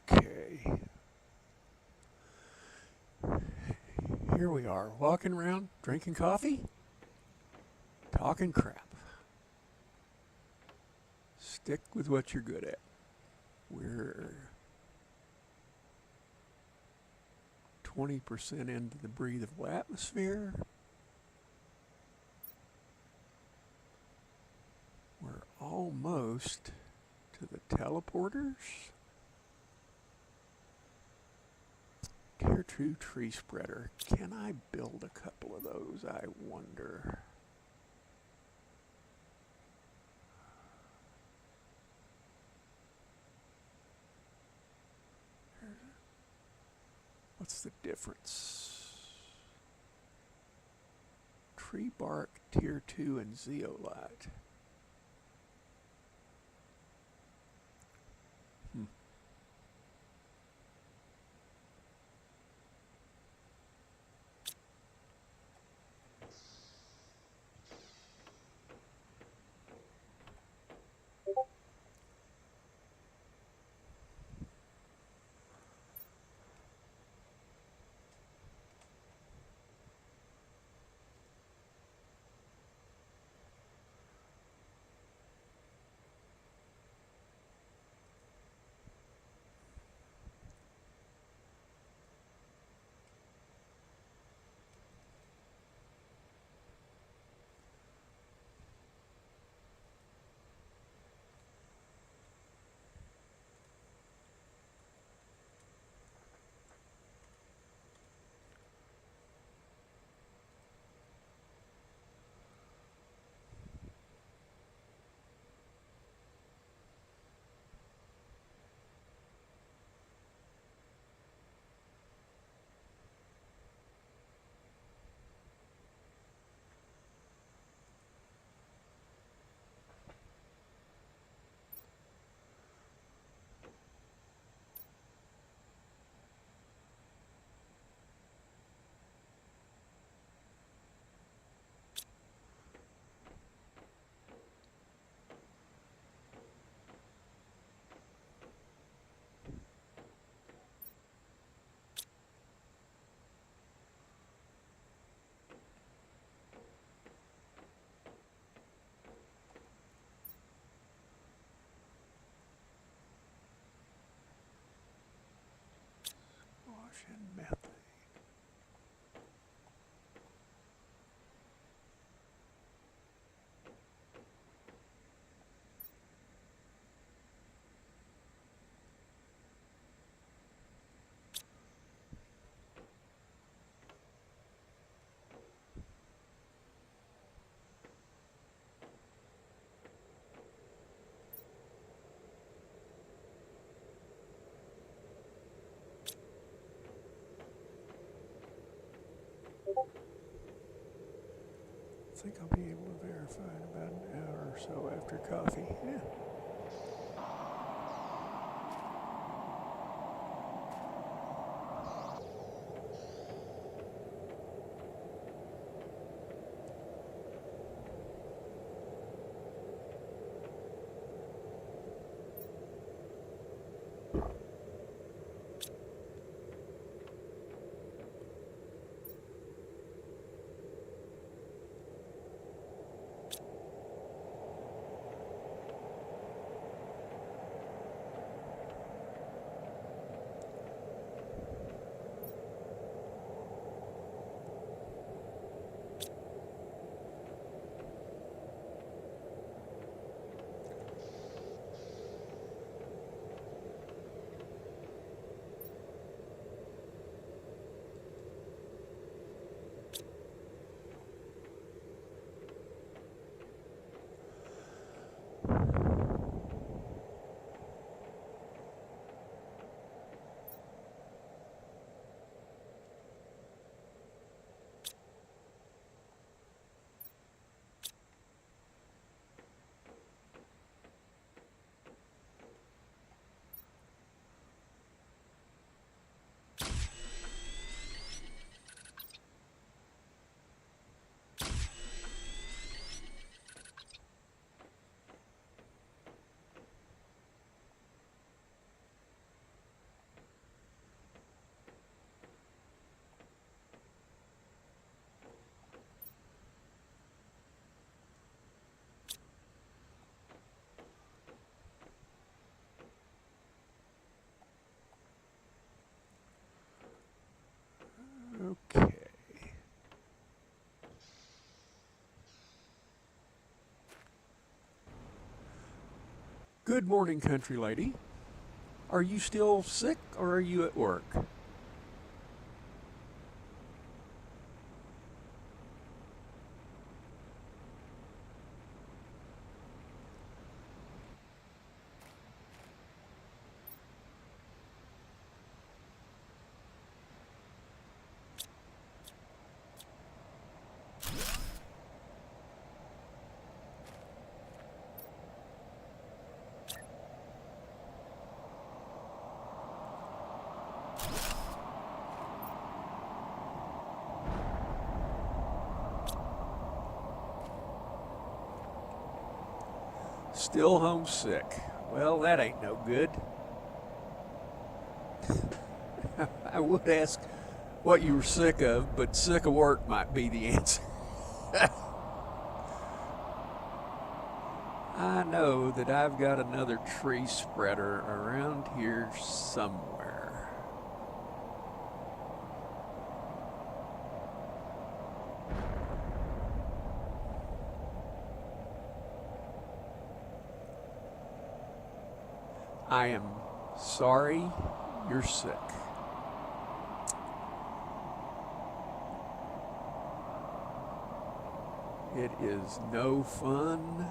Okay. Here we are, walking around, drinking coffee, talking crap. Stick with what you're good at. We're 20% into the breathable atmosphere. We're almost to the teleporters. Tier 2 tree spreader. Can I build a couple of those, I wonder? What's the difference? Tree bark, tier 2, and zeolite. Wash and methane. I think I'll be able to verify in about an hour or so after coffee. Yeah. Good morning, country lady. Are you still sick or are you at work? Still homesick. Well, that ain't no good. I would ask what you were sick of, but sick of work might be the answer. I know that I've got another tree spreader around here somewhere. I am sorry you're sick. It is no fun.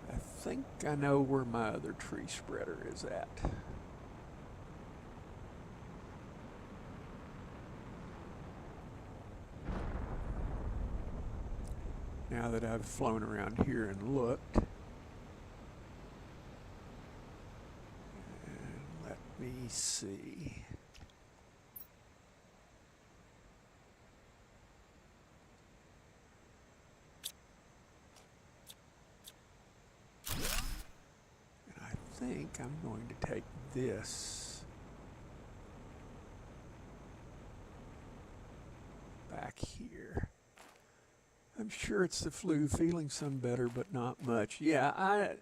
I think I know where my other tree spreader is at. Now that I've flown around here and looked, and let me see. And I think I'm going to take this back here. I'm sure it's the flu, feeling some better, but not much. Yeah, I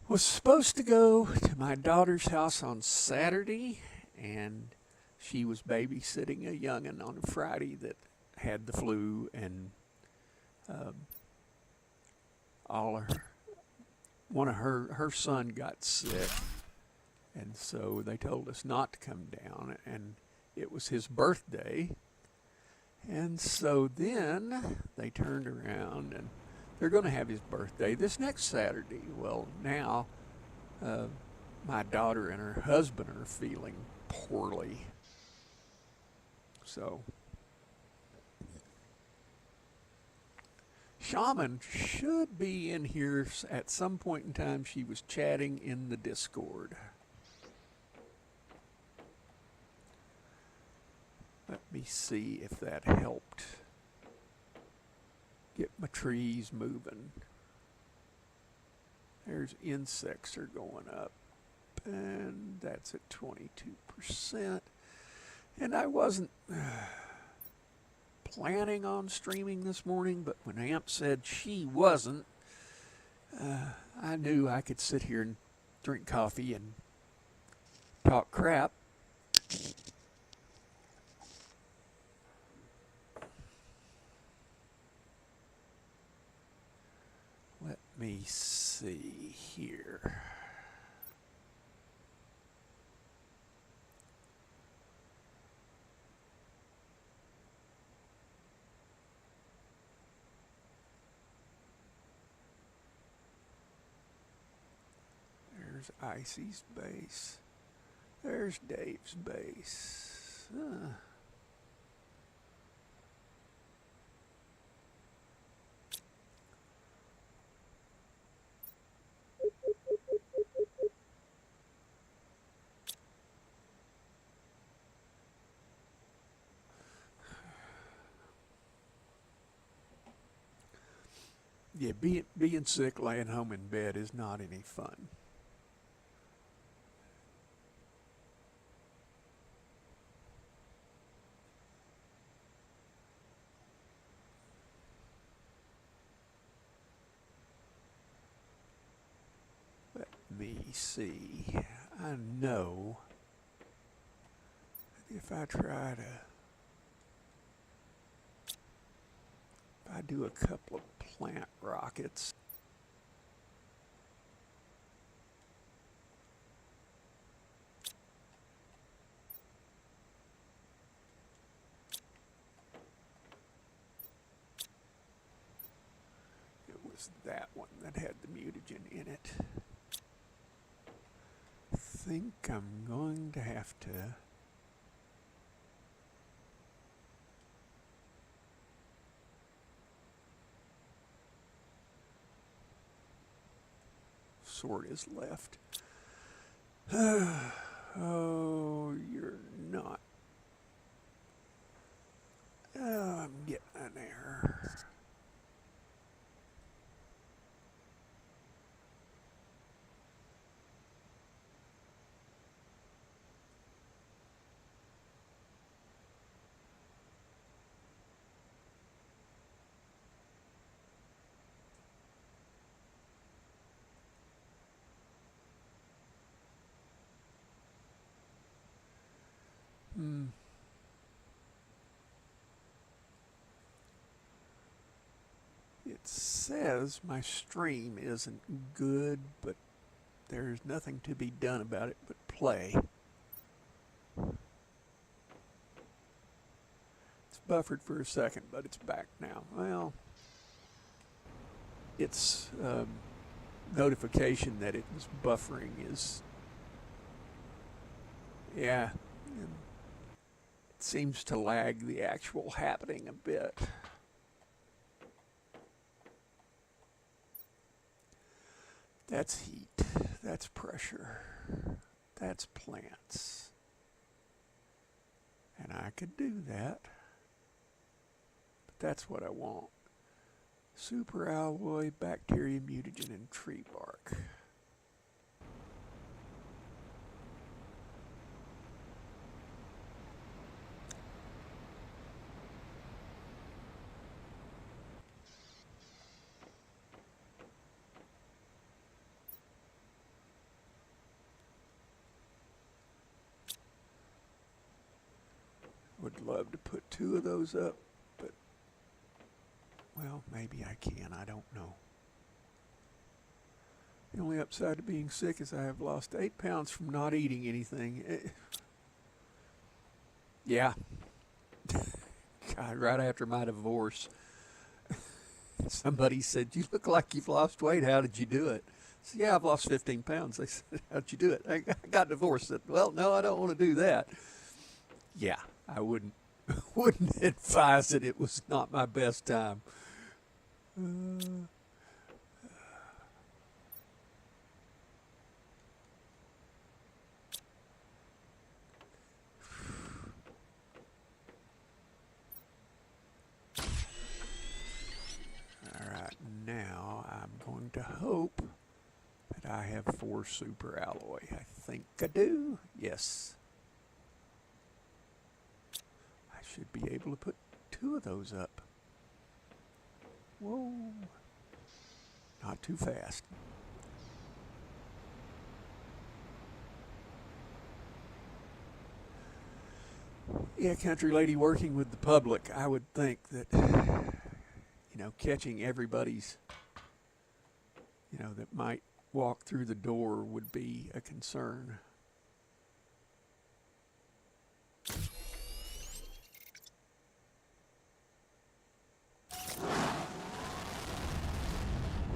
was supposed to go to my daughter's house on Saturday, and she was babysitting a young'un on a Friday that had the flu, and um, all her, one of her son got sick, and so they told us not to come down, and it was his birthday. And so then they turned around and they're going to have his birthday this next Saturday. Well, now uh, my daughter and her husband are feeling poorly. So, Shaman should be in here at some point in time. She was chatting in the Discord. Let me see if that helped get my trees moving. There's insects are going up, and that's at 22%. And I wasn't planning on streaming this morning, but when Amp said she wasn't, I knew I could sit here and drink coffee and talk crap. Let me see here. There's Icy's base. There's Dave's base. Yeah, being sick, laying home in bed is not any fun. Let me see. I know if I try to I do a couple of plant rockets. It was that one that had the mutagen in it. I think I'm going to have to sword is left. Oh, you're not. Oh, I'm getting an error. It says my stream isn't good, but there's nothing to be done about it but play. It's buffered for a second, but it's back now. Well, its notification that it was buffering is, yeah, it seems to lag the actual happening a bit. That's heat, that's pressure, that's plants. And I could do that, but that's what I want. Superalloy, bacteria, mutagen, and tree bark. Would love to put 2 of those up, but, well, maybe I can, I don't know. The only upside to being sick is I have lost 8 pounds from not eating anything. Yeah. God, right after my divorce, somebody said, "You look like you've lost weight. How did you do it?" I said, "Yeah, I've lost 15 pounds. They said, "How'd you do it?" I got divorced. I said, "Well, no, I don't want to do that." Yeah, I wouldn't advise it. It was not my best time. All right, now I'm going to hope that I have 4 superalloy. I think I do. Yes. I should be able to put 2 of those up. Whoa. Not too fast. Yeah, country lady working with the public, I would think that, catching everybody's, that might walk through the door would be a concern.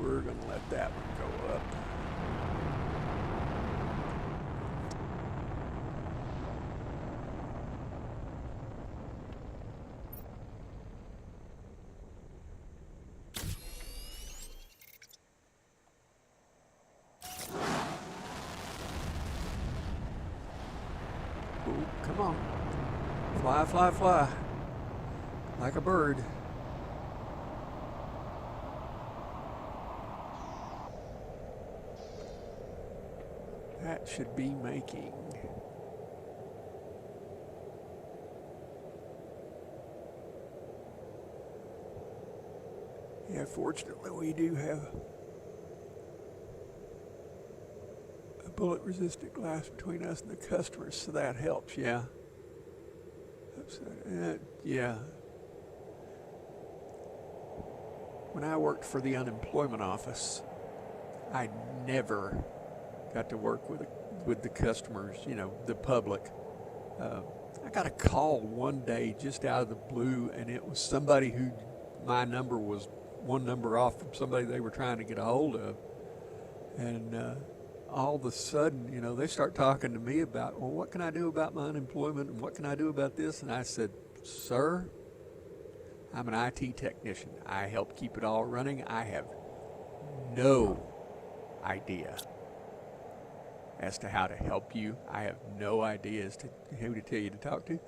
We're going to let that one go up. Ooh, come on. Fly, fly, fly. Like a bird. That should be making. Yeah, fortunately we do have a bullet-resistant glass between us and the customers, so that helps, yeah. Yeah. when I worked for the unemployment office, I never got to work with the customers, you know, the public. Uh, I got a call one day just out of the blue, and it was somebody who my number was one number off from somebody they were trying to get a hold of. And all of a sudden, you know, they start talking to me about, well, what can I do about my unemployment and what can I do about this? And I said, sir, I'm an IT technician. I help keep it all running. I have no idea as to how to help you. I have no idea as to who to tell you to talk to.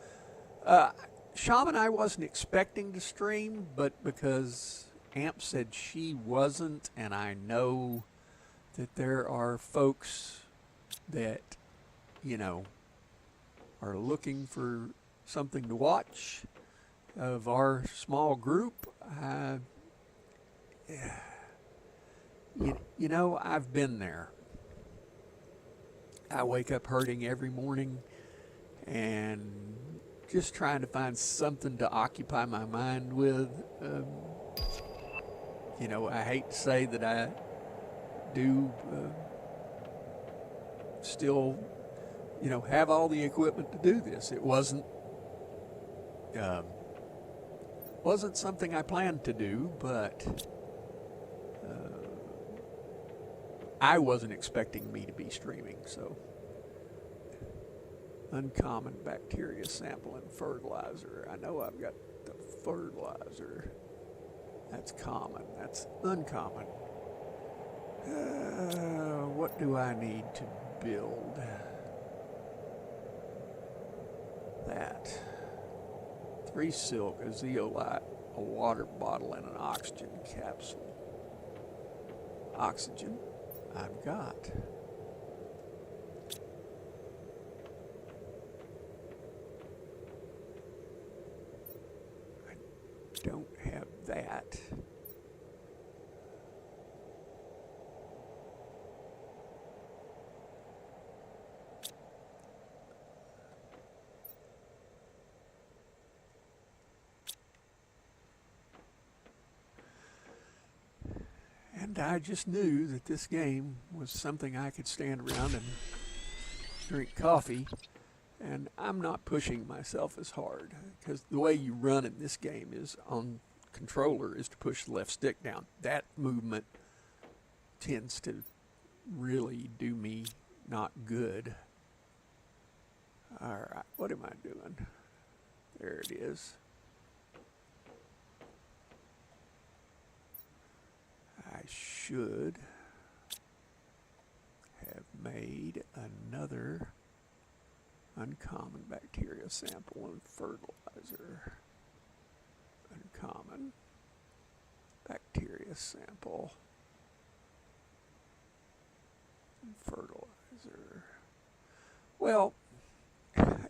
Shaman, I wasn't expecting to stream, but because Amp said she wasn't, and I know that there are folks that, you know, are looking for something to watch of our small group. You know, I've been there. I wake up hurting every morning and just trying to find something to occupy my mind with. You know, I hate to say that I do still, you know, have all the equipment to do this. It wasn't something I planned to do, but I wasn't expecting me to be streaming. So, uncommon bacteria sample and fertilizer. I know I've got the fertilizer. That's common. That's uncommon. What do I need to build? That. 3 silk, a zeolite, a water bottle, and an oxygen capsule. Oxygen, I've got. I don't have that. And I just knew that this game was something I could stand around and drink coffee, and I'm not pushing myself as hard, because the way you run in this game is on controller is to push the left stick down. That movement tends to really do me not good. All right, what am I doing? There it is. I should have made another uncommon bacteria sample and fertilizer. Uncommon bacteria sample and fertilizer. Well,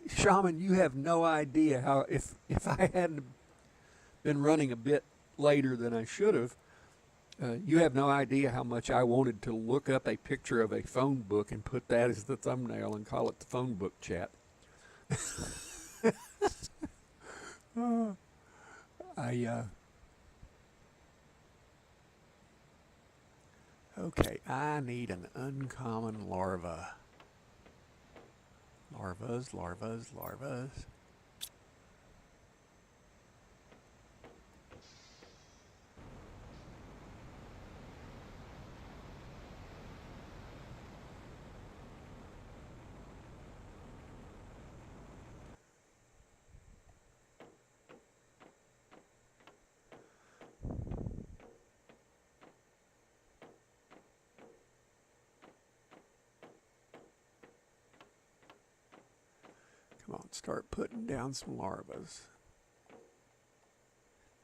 Shaman, you have no idea how, if I hadn't been running a bit later than I should have, you have no idea how much I wanted to look up a picture of a phone book and put that as the thumbnail and call it the phone book chat. Okay, I need an uncommon larva. Larvas. Come on, start putting down some larvas.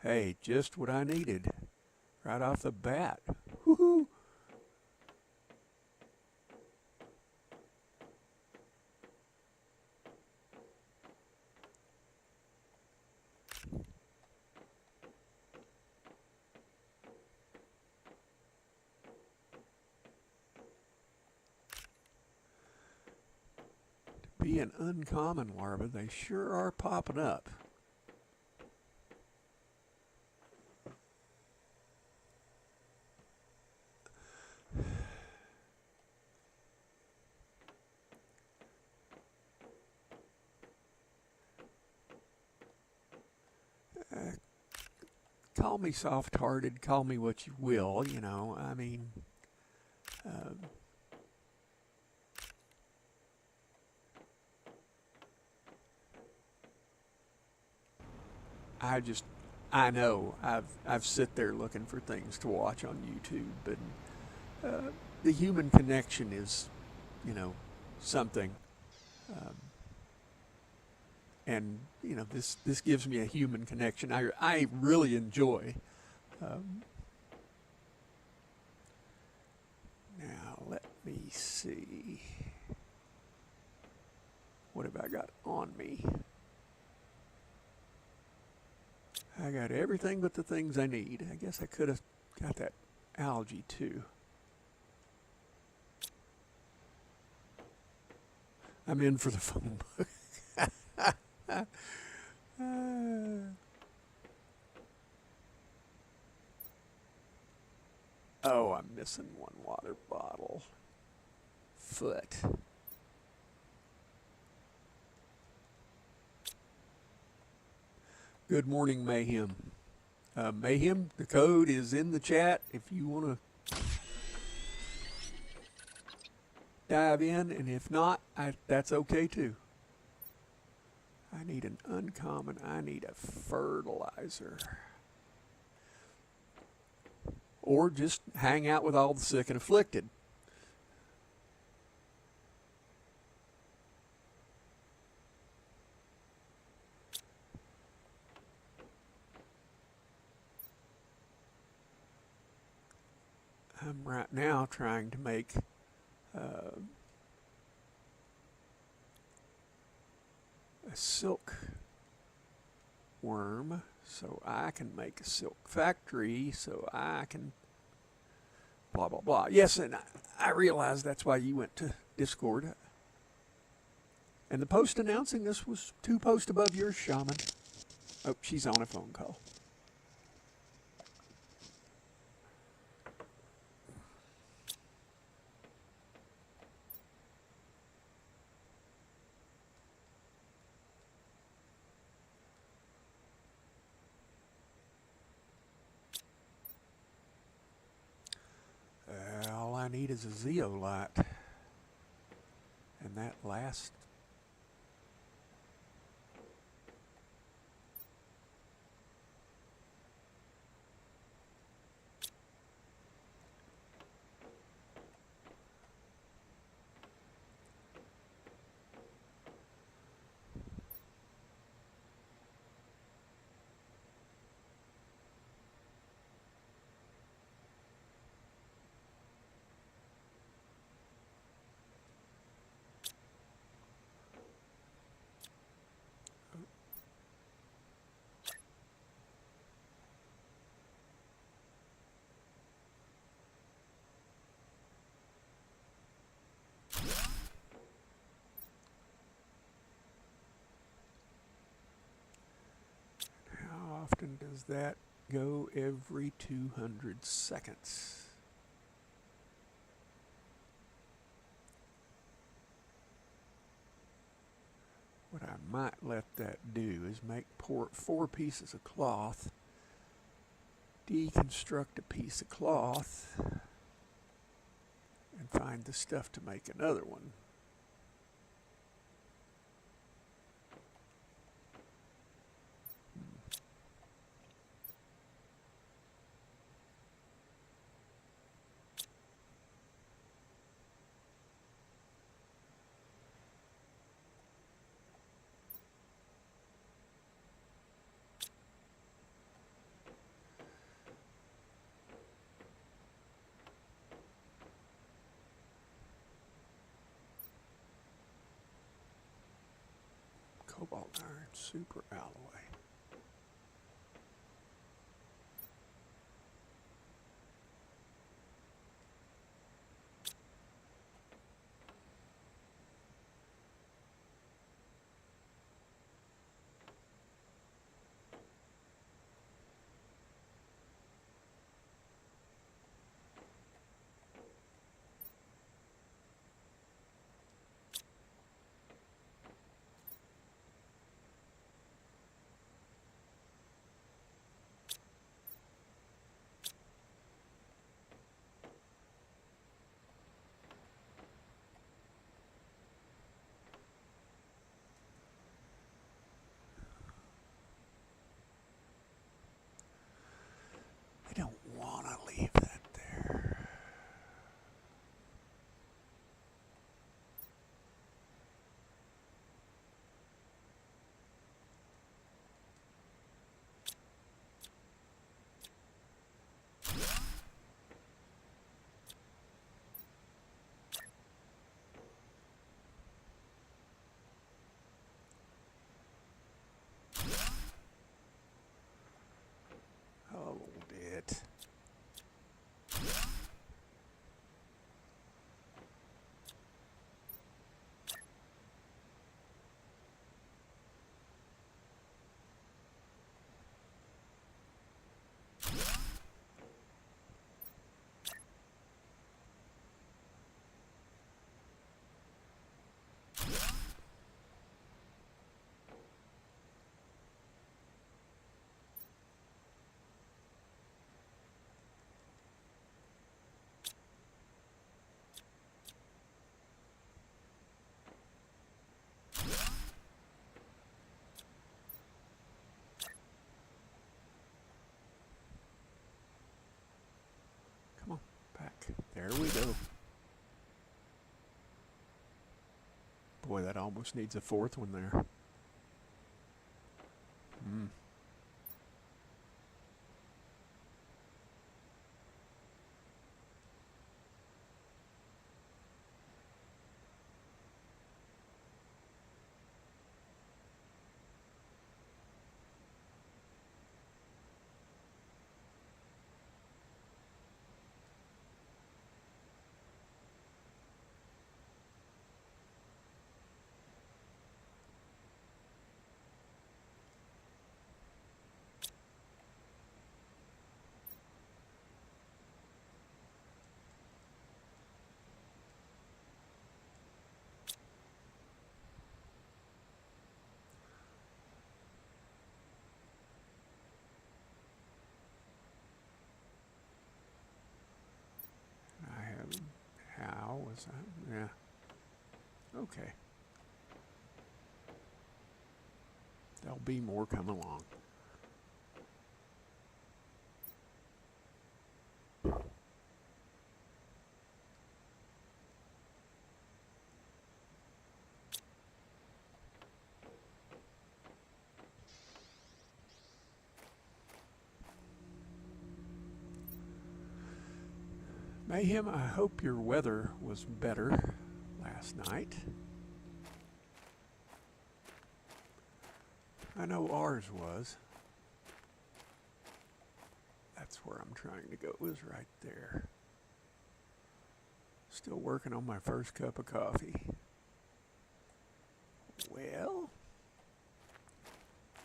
Hey, just what I needed right off the bat. Woohoo! Be an uncommon larva, they sure are popping up. Call me soft-hearted, call me what you will, you know. I mean, um, I just, I know I've sit there looking for things to watch on YouTube, and the human connection is, you know, something. Um, and you know, this gives me a human connection. I really enjoy. Um, Now let me see. What have I got on me? I got everything but the things I need. I guess I could have got that algae too. I'm in for the phone book. Oh, I'm missing one water bottle. Foot. Good morning, Mayhem. Mayhem, the code is in the chat if you want to dive in, and if not, that's okay too. I need an uncommon, I need a fertilizer. Or just hang out with all the sick and afflicted. I'm right now trying to make a silk worm so I can make a silk factory so I can blah blah blah. Yes, and I realize that's why you went to Discord. And the post announcing this was 2 posts above yours, Shaman. Oh, she's on a phone call. All I need is a zeolite. And that last how often does that go? Every 200 seconds. What I might let that do is make 4 pieces of cloth, deconstruct a piece of cloth, and find the stuff to make another one. Cobalt iron super alloy. There we go. Boy, that almost needs a fourth one there. I have. How was that? Yeah. Okay. There'll be more come along. Mayhem, I hope your weather was better last night. I know ours was. That's where I'm trying to go, is right there. Still working on my first cup of coffee. Well,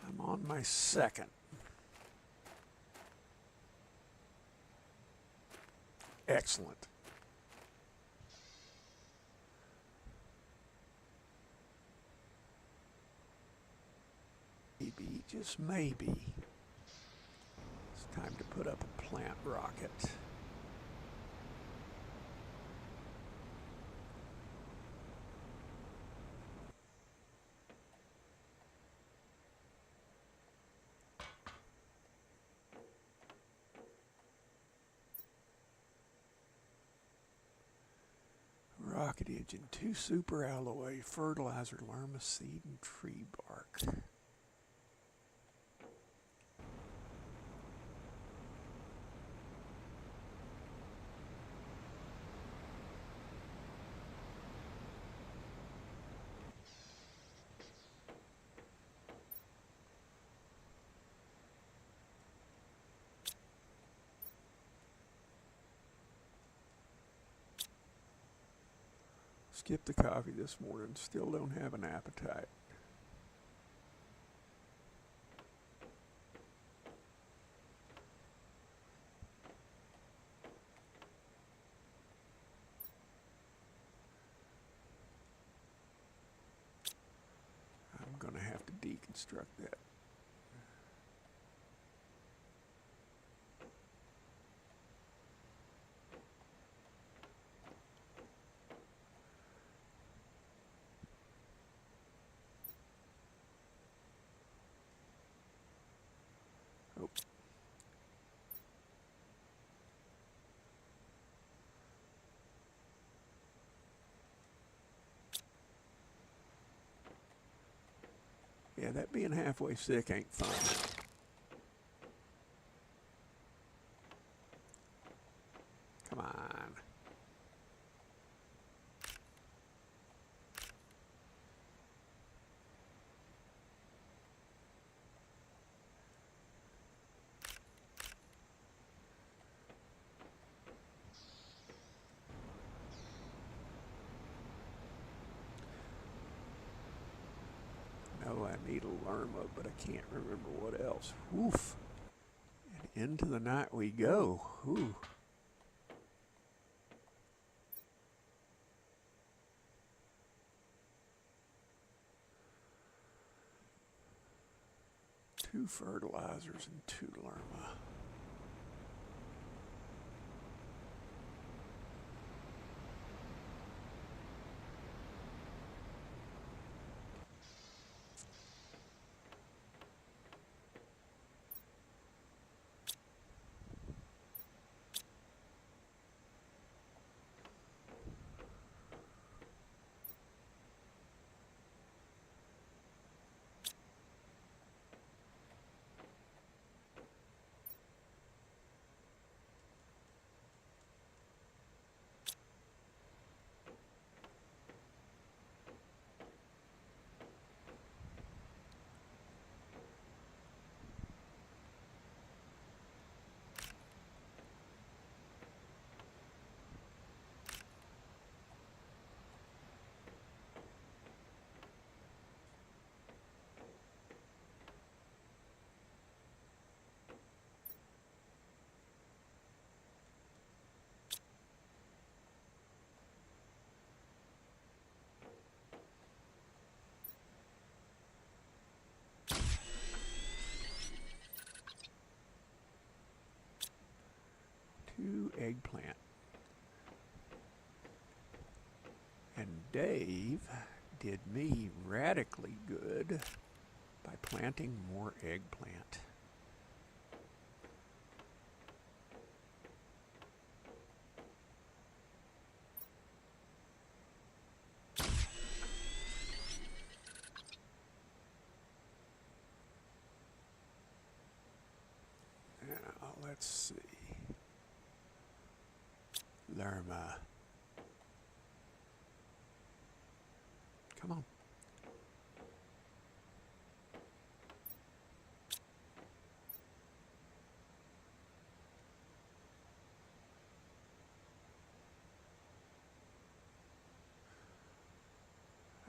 I'm on my second. Excellent. Maybe, just maybe, it's time to put up a plant rocket. Rocket engine, 2 super alloy, fertilizer, lerma seed, and tree bark. Skipped the coffee this morning, still don't have an appetite. I'm going to have to deconstruct that. Oh. Yeah, that being halfway sick ain't fun. Come on. No, I need a lerma, but I can't remember what else. Oof. And into the night we go. Ooh. Two fertilizers and 2 lerma. 2 eggplant. And Dave did me radically good by planting more eggplant. Now, let's see. Lerma. Come on.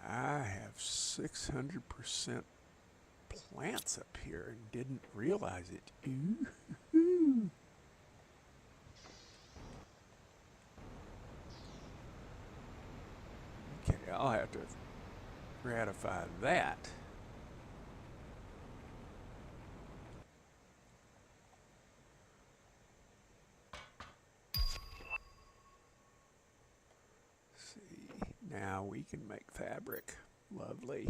I have 600% plants up here and didn't realize it. Ooh. Okay, I'll have to ratify that. See, now we can make fabric. Lovely.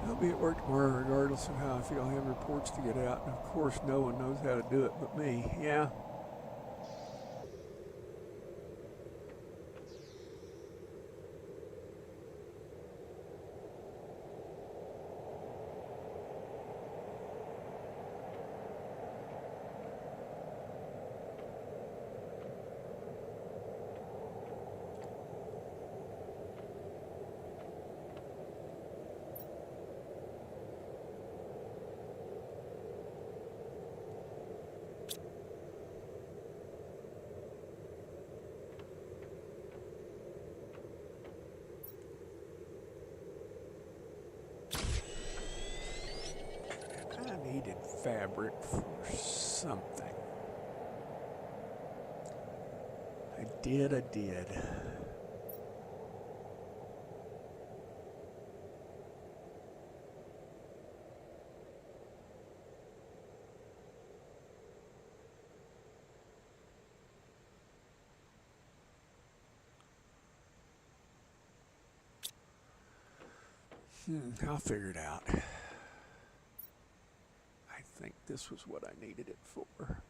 I'll be at work tomorrow regardless of how I feel. I have reports to get out, and of course no one knows how to do it but me. Yeah. I needed fabric for something. I did. I'll figure it out. I think this was what I needed it for.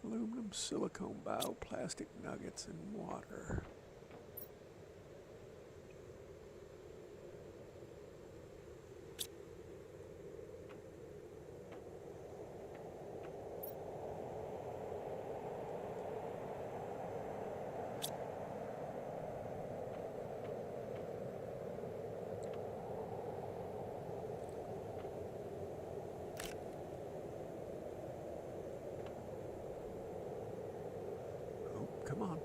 Aluminum, silicone, bioplastic nuggets, and water. Come on.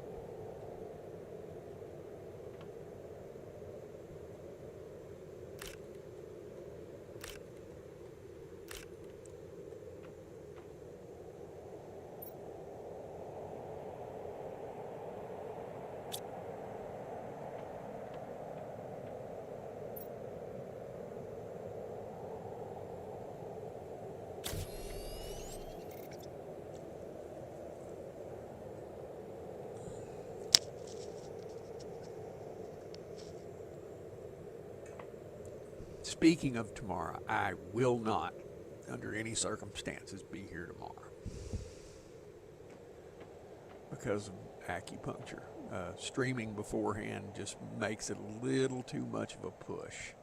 Speaking of tomorrow, I will not, under any circumstances, be here tomorrow because of acupuncture. Streaming beforehand just makes it a little too much of a push.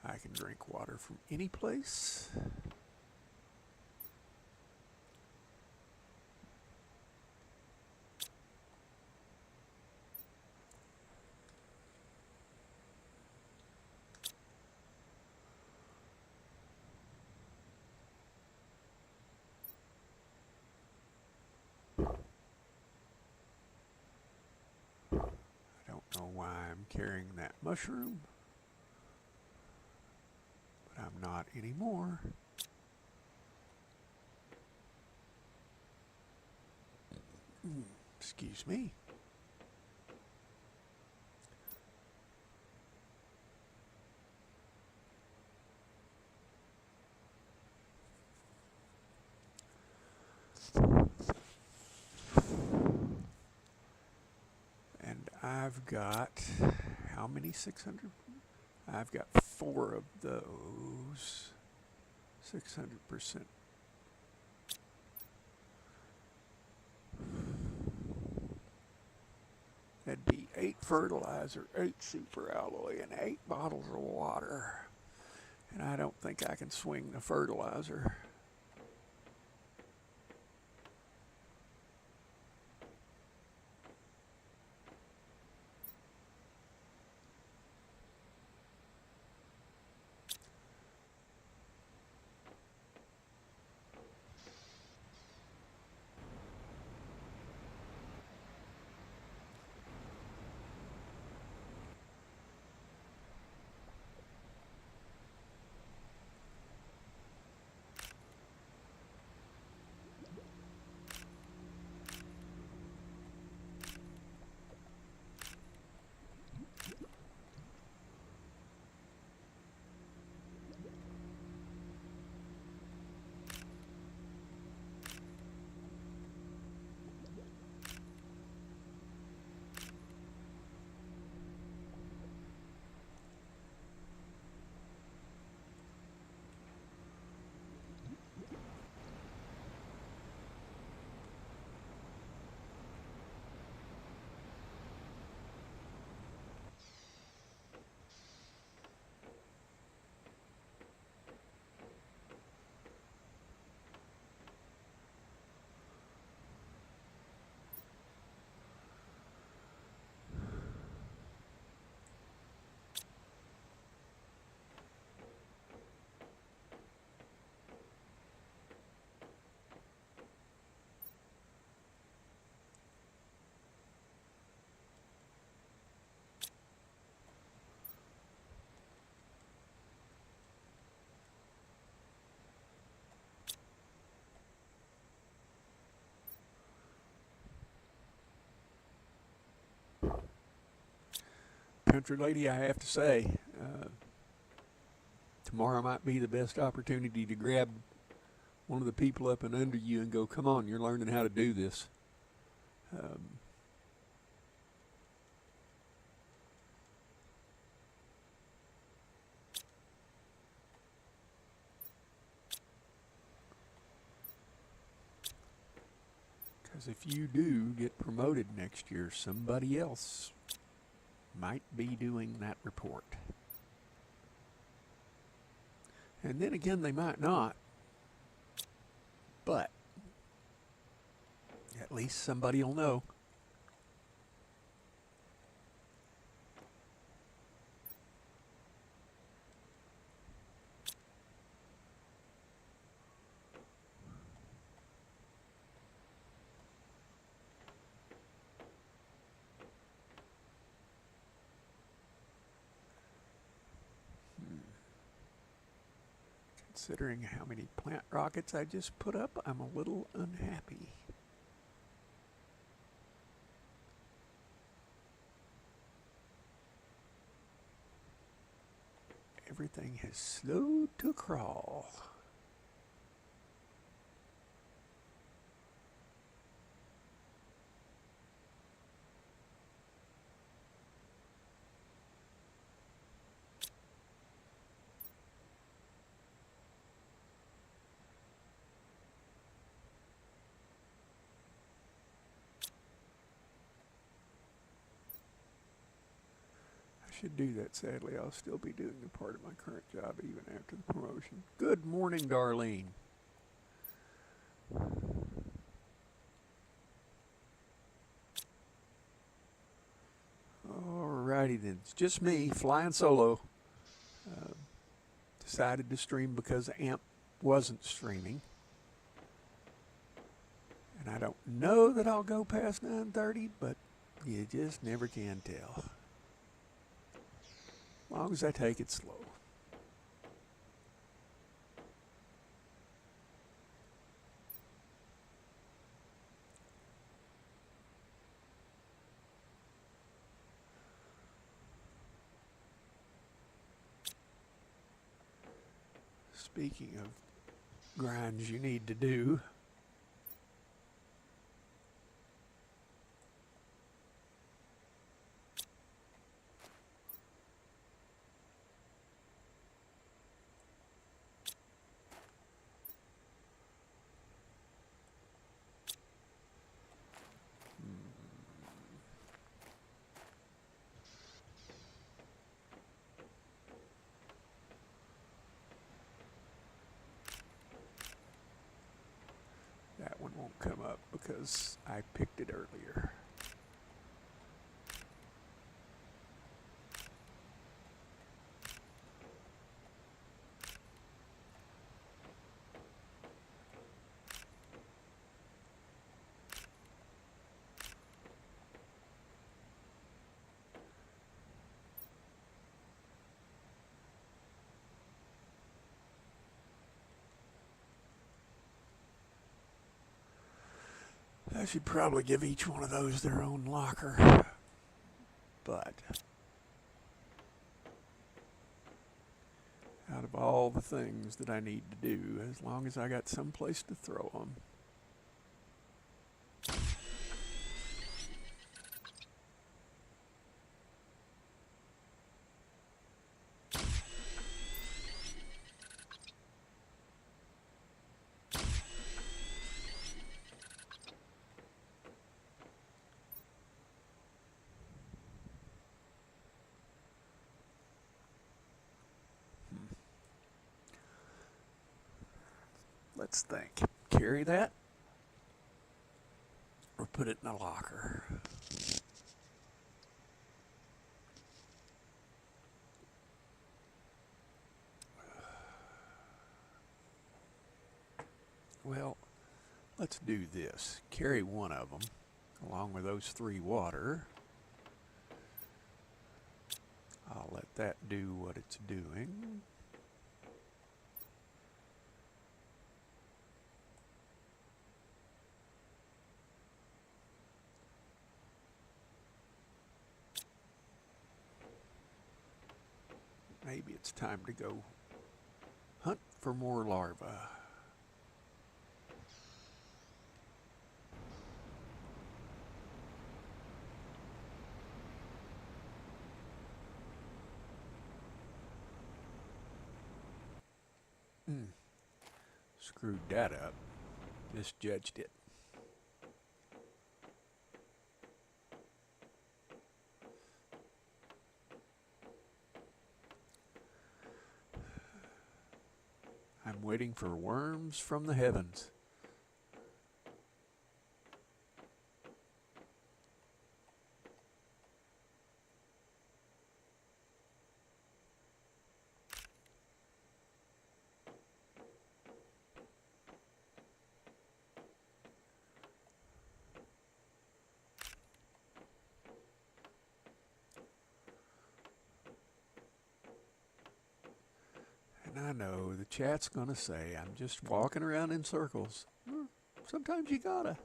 I can drink water from any place. know why I'm carrying that mushroom, but I'm not anymore. Excuse me. And I've got, how many 600? I've got 4 of those. 600%. That'd be 8 fertilizer, 8 superalloy, and 8 bottles of water. And I don't think I can swing the fertilizer. Country lady, I have to say, tomorrow might be the best opportunity to grab one of the people up and under you and go, come on, you're learning how to do this. Because if you do get promoted next year, somebody else might be doing that report. And then again, they might not. But at least somebody will know. Considering how many plant rockets I just put up, I'm a little unhappy. Everything has slowed to a crawl. Should do that. Sadly, I'll still be doing a part of my current job even after the promotion. Good morning, Darlene. Alrighty then, it's just me flying solo. Decided to stream because AMP wasn't streaming. And I don't know that I'll go past 9:30, but you just never can tell. long as I take it slow. Speaking of grinds you need to do, that one won't come up because I picked it earlier. I should probably give each one of those their own locker, but out of all the things that I need to do, as long as I got some place to throw them. Let's think. Carry that or put it in a locker? Well, let's do this. Carry one of them along with those 3 water. I'll let that do what it's doing. Maybe it's time to go hunt for more larvae. Screwed that up. Misjudged it. I'm waiting for worms from the heavens. And I know the chat's gonna say I'm just walking around in circles. Sometimes you gotta.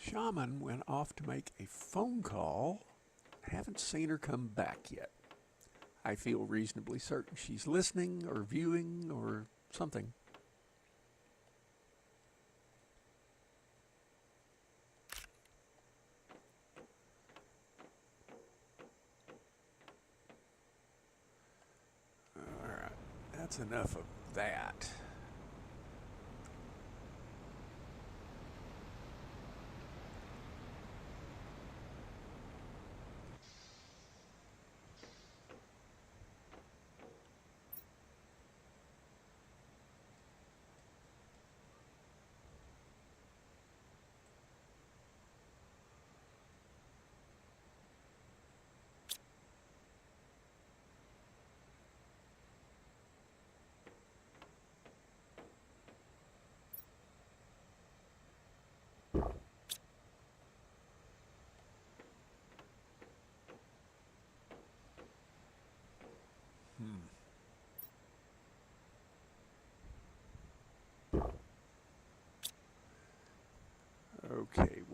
Shaman went off to make a phone call. Haven't seen her come back yet. I feel reasonably certain she's listening or viewing or something. All right, that's enough of that.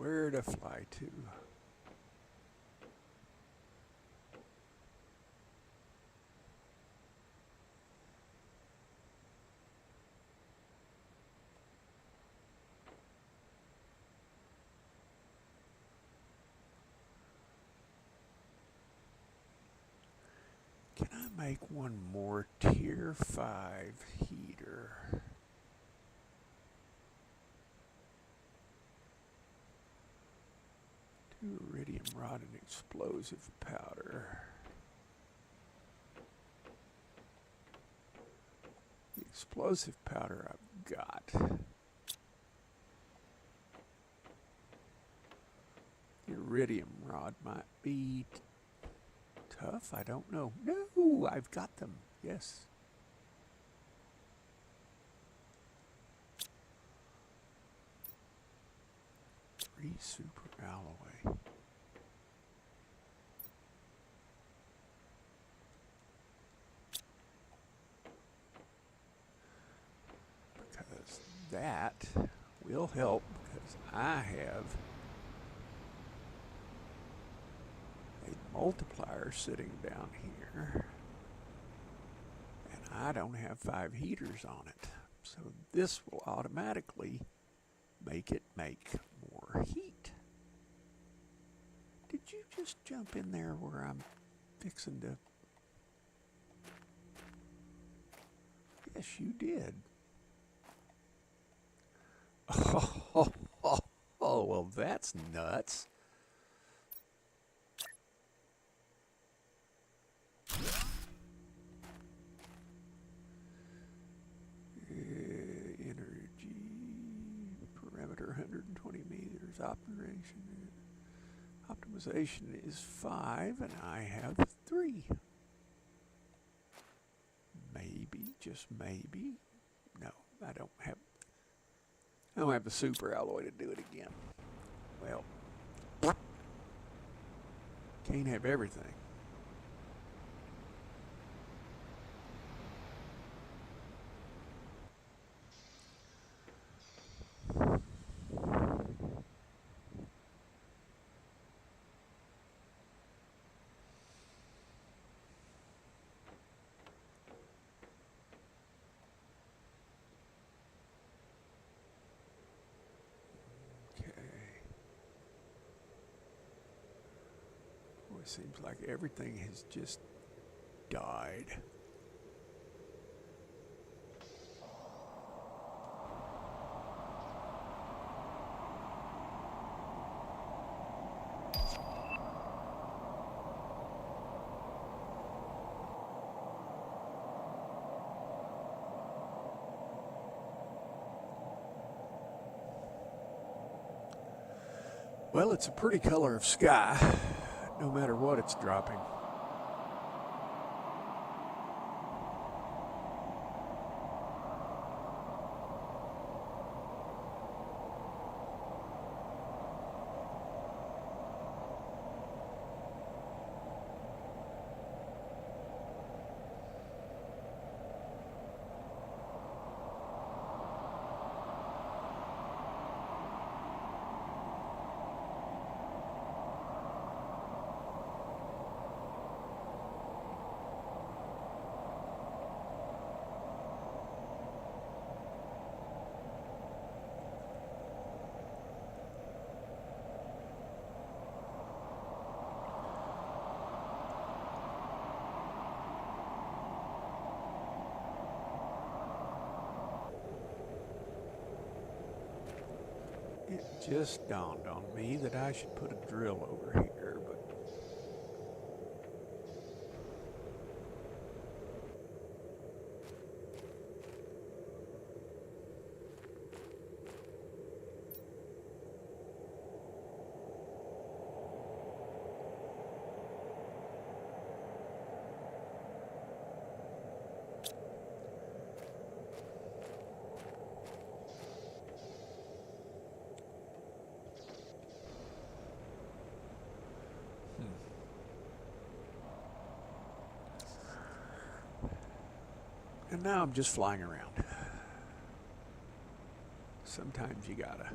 where to fly to. Can I make one more tier 5 heater? Two iridium rod and explosive powder. The explosive powder I've got. The iridium rod might be tough, I don't know. No, I've got them, yes. Three super alloy. Because that will help, because I have a multiplier sitting down here, and I don't have 5 heaters on it. So this will automatically make it make more heat. Did you just jump in there where I'm fixing to? Yes, you did. Oh, well, that's nuts. Energy parameter 120 meters. Optimization is 5, and I have 3. Maybe, just maybe. No, I don't have the super alloy to do it again. Well, can't have everything. It seems like everything has just died. Well, it's a pretty color of sky, no matter what it's dropping. It just dawned on me that I should put a drill over here, but and now I'm just flying around. Sometimes you gotta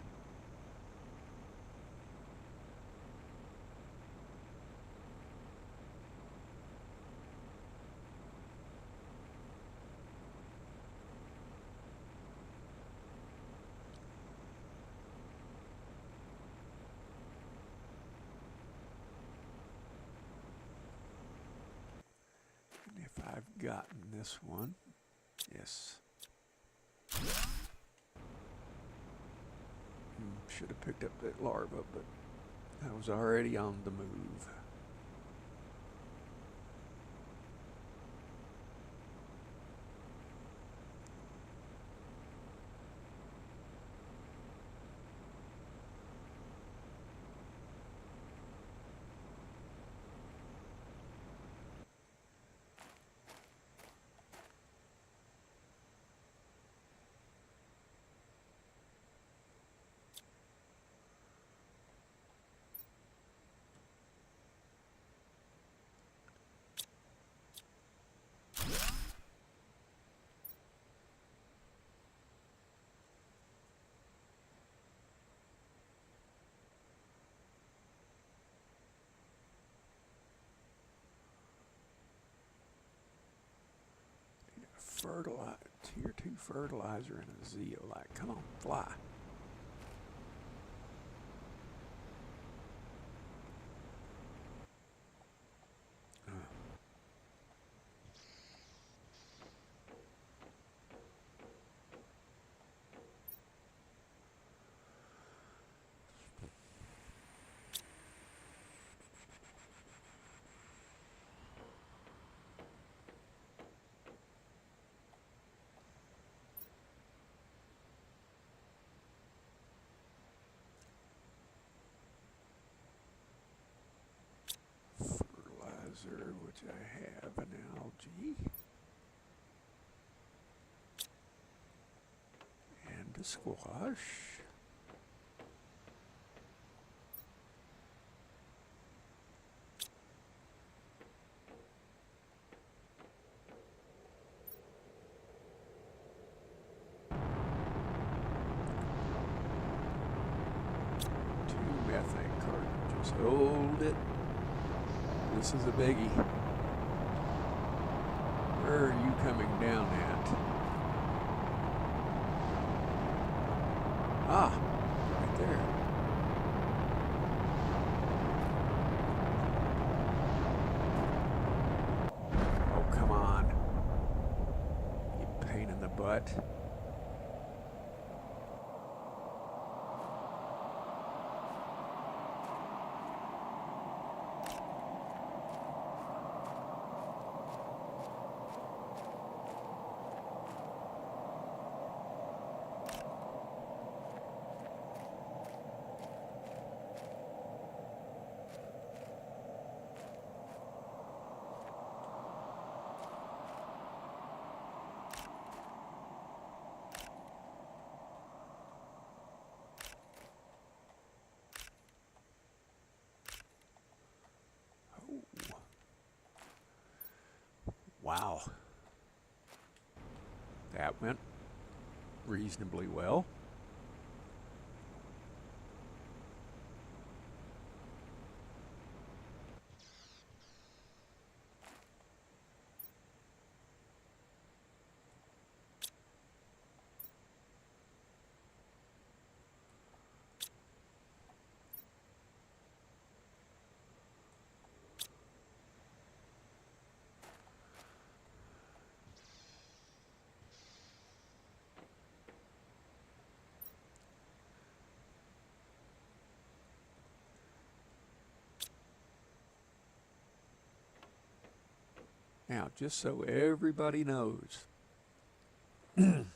if I've gotten this one. Yes. Should have picked up that larva, but I was already on the move. Tier 2 fertilizer and a zeolite. Come on, fly. Fertilizer, which I have an algae. And a squash. Methane cartridges. Hold it. This is a biggie. Where are you coming down at? Ah, right there. Oh, come on. You pain in the butt. Wow. That went reasonably well. Now, just so everybody knows, it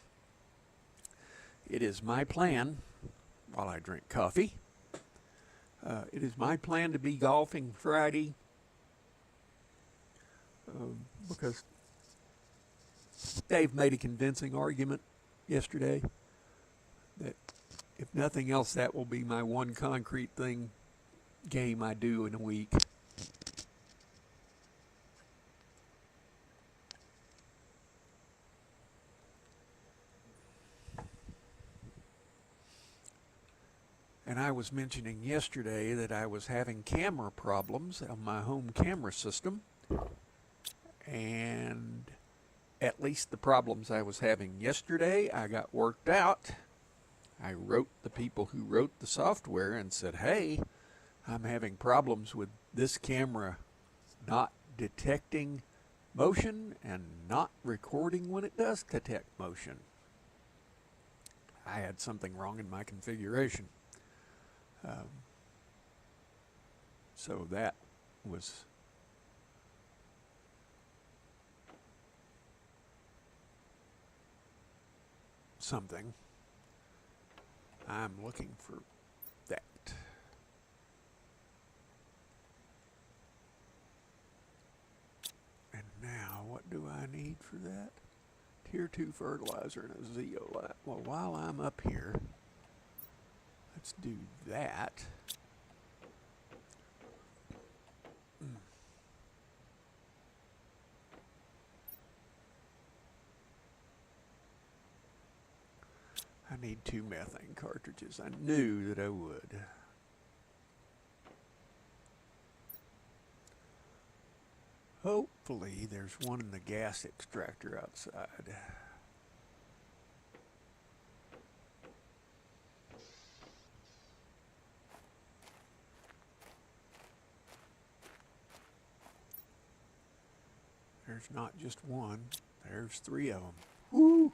is my plan, while I drink coffee, it is my plan to be golfing Friday because Dave made a convincing argument yesterday that if nothing else, that will be my one concrete game I do in a week. And I was mentioning yesterday that I was having camera problems on my home camera system. And at least the problems I was having yesterday, I got worked out. I wrote the people who wrote the software and said, hey, I'm having problems with this camera not detecting motion and not recording when it does detect motion. I had something wrong in my configuration. So that was something. I'm looking for that. And now, what do I need for that? Tier 2 fertilizer and a zeolite. Well, while I'm up here, let's do that. I need 2 methane cartridges. I knew that I would. Hopefully there's one in the gas extractor outside. There's not just one, there's 3 of them. Woo!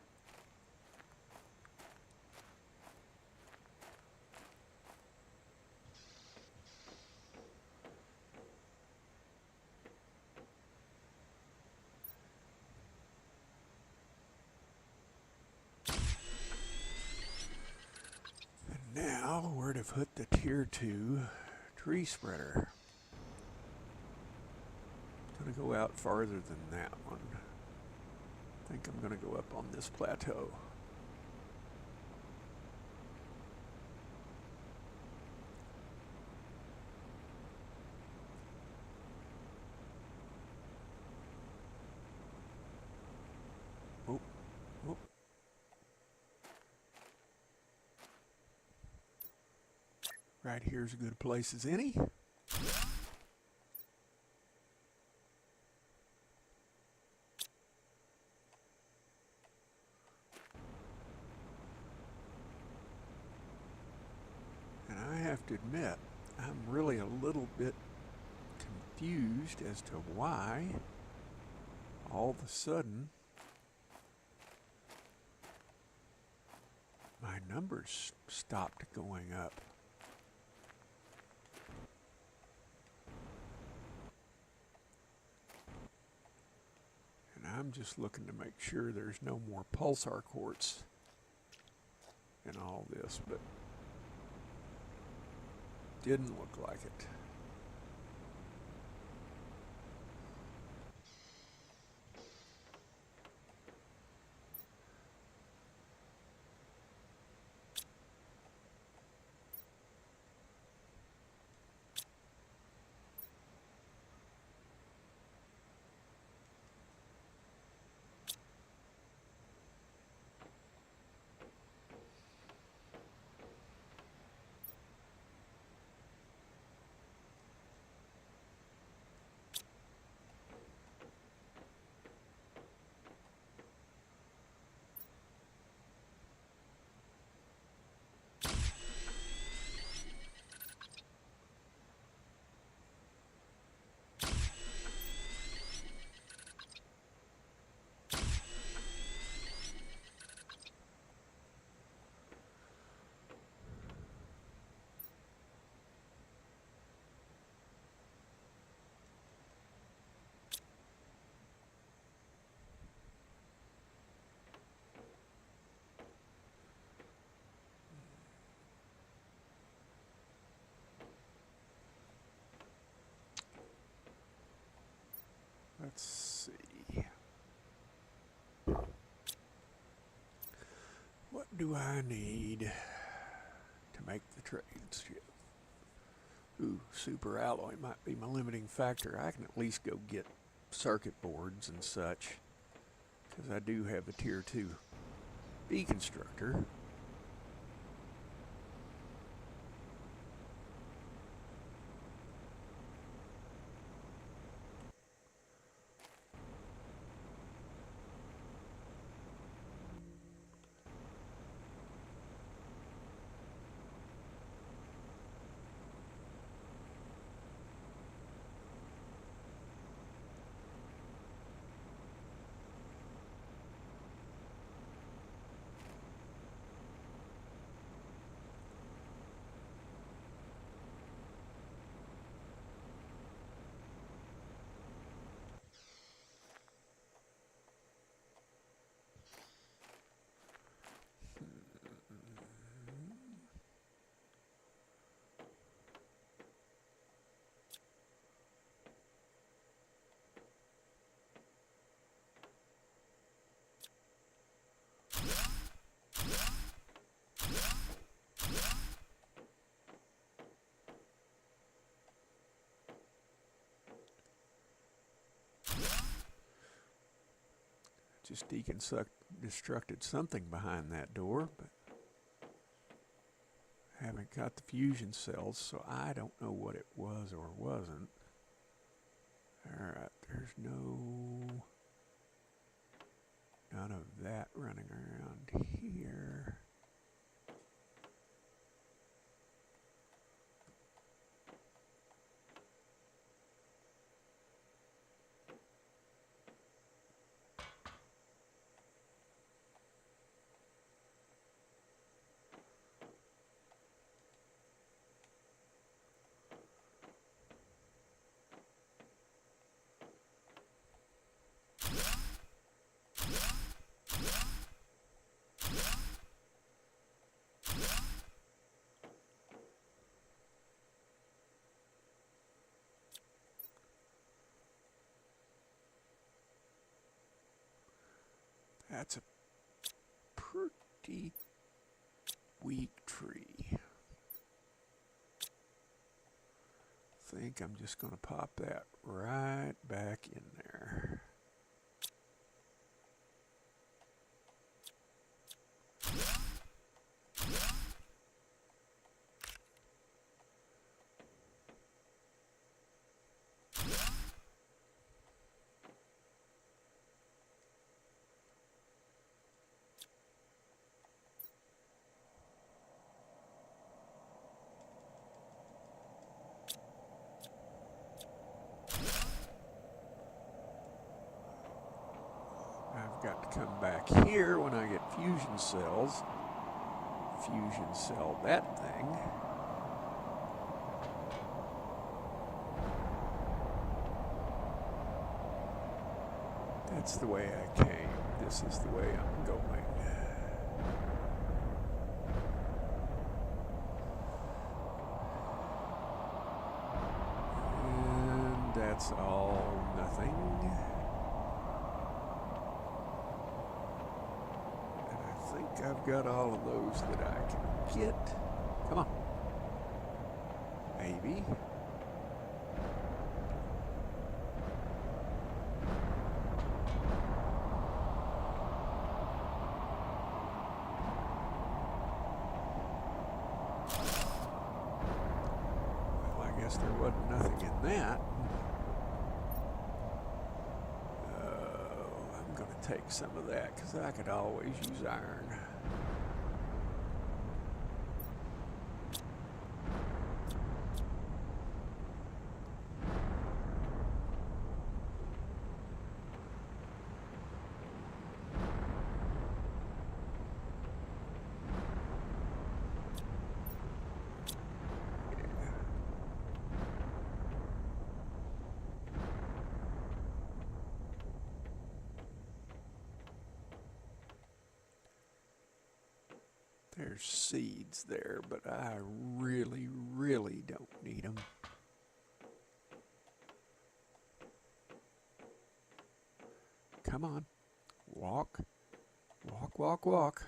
And now we're to put the tier 2 tree spreader. I'm gonna go out farther than that one. I think I'm gonna go up on this plateau. Oh, oh. Right here's a good place as any. And I have to admit, I'm really a little bit confused as to why all of a sudden my numbers stopped going up. And I'm just looking to make sure there's no more pulsar quartz in all this, but didn't look like it. Let's see. What do I need to make the trades? Ooh, super alloy might be my limiting factor. I can at least go get circuit boards and such, because I do have a tier 2 deconstructor. just deconstructed something behind that door, but haven't got the fusion cells, so I don't know what it was or wasn't. Alright, there's none of that running around here. That's a pretty weak tree. I think I'm just going to pop that right back in there. I've got to come back here when I get fusion cells. Fusion cell that thing. That's the way I came. This is the way I'm going. And that's all nothing. I've got all of those that I can get. Come on. Maybe. Well, I guess there wasn't nothing in that. I'm going to take some of that because I could always use iron. There's seeds there, but I really, really don't need them. Come on. Walk. Walk, walk, walk.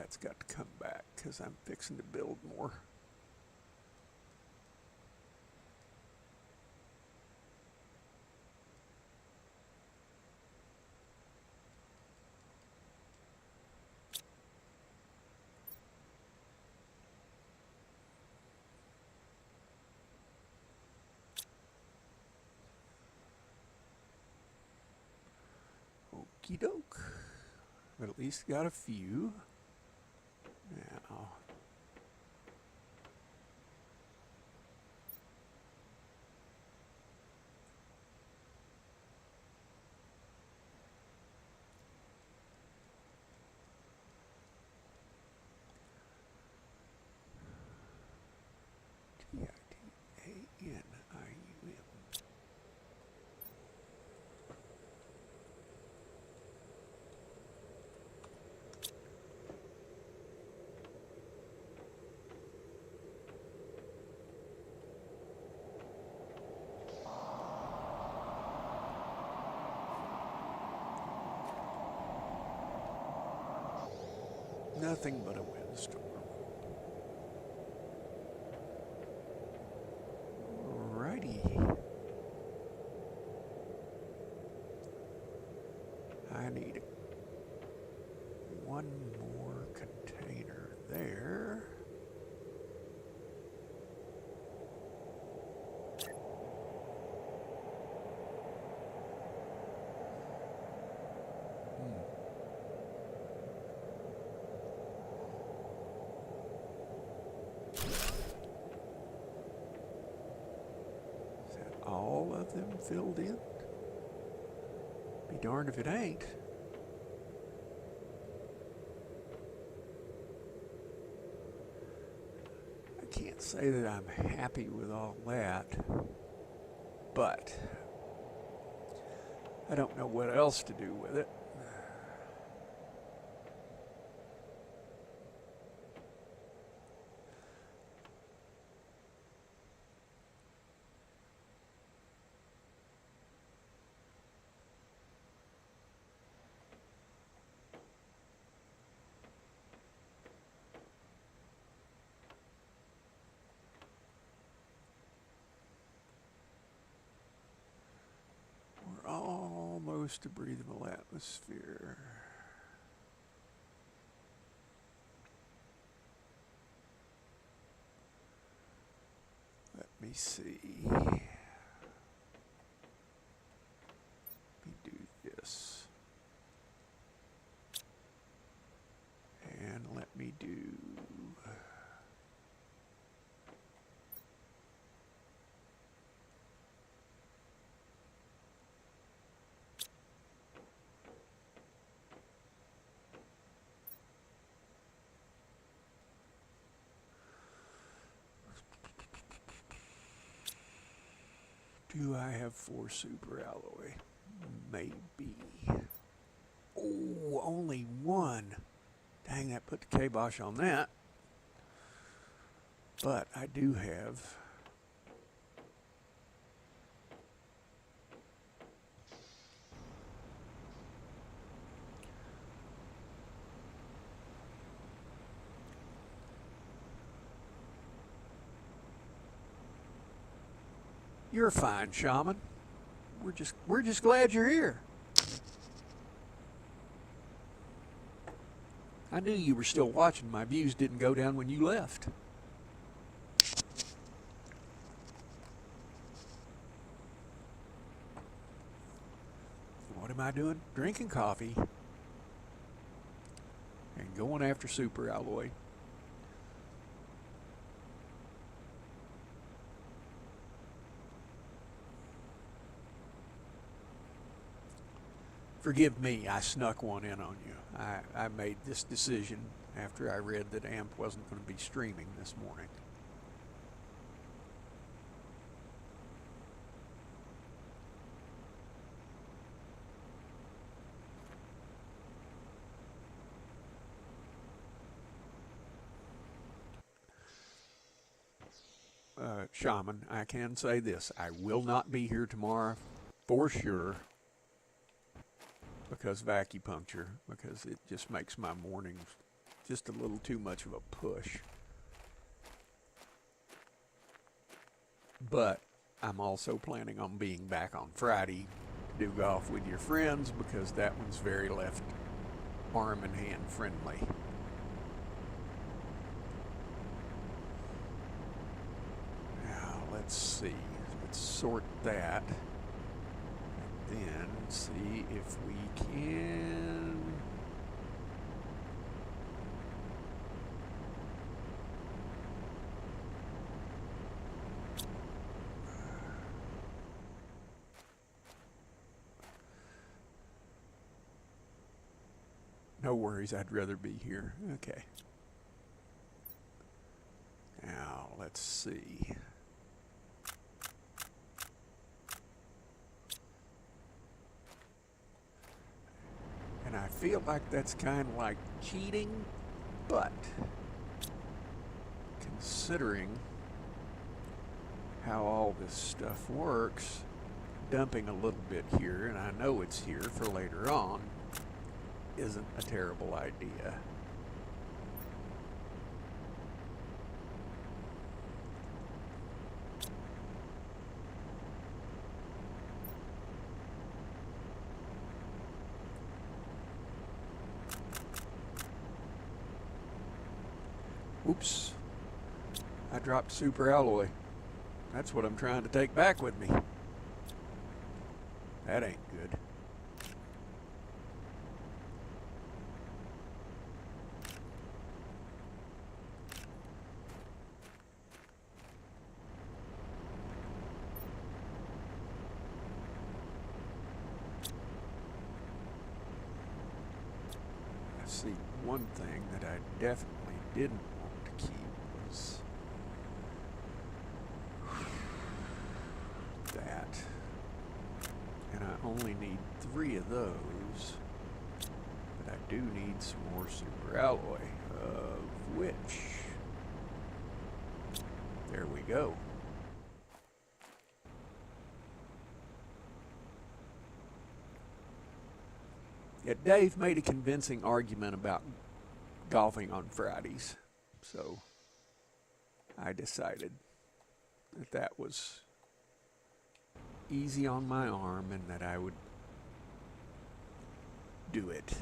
that's got to come back because I'm fixing to build more. Okie doke. But at least got a few. Now, Tidanim. Nothing but a windstorm. Alrighty. I need one more container there. Is that all of them filled in? Be darned if it ain't. I can't say that I'm happy with all that, but I don't know what else to do with it. We're almost a breathable atmosphere. Let me see. Let me do this. And let me do... Do I have 4 super alloy? Maybe. Oh, only 1. Dang, that put the kibosh on that. But I do have... You're fine, Shaman. We're just glad you're here. I knew you were still watching. My views didn't go down when you left. What am I doing? Drinking coffee and going after super alloy. Forgive me, I snuck one in on you. I made this decision after I read that AMP wasn't going to be streaming this morning. Shaman, I can say this. I will not be here tomorrow for sure because of acupuncture, because it just makes my mornings just a little too much of a push. But I'm also planning on being back on Friday to do golf with your friends, because that one's very left arm and hand friendly. Now let's see. Let's sort that. And then see if we can. No worries, I'd rather be here. Okay. Now, let's see. And I feel like that's kind of like cheating, but considering how all this stuff works, dumping a little bit here, and I know it's here for later on, isn't a terrible idea. Oops, I dropped super alloy. That's what I'm trying to take back with me. That ain't good. See, one thing that I definitely didn't want to keep was that. And I only need 3 of those, but I do need some more super alloy, of which, there we go. Yeah, Dave made a convincing argument about golfing on Fridays, so I decided that that was easy on my arm and that I would do it.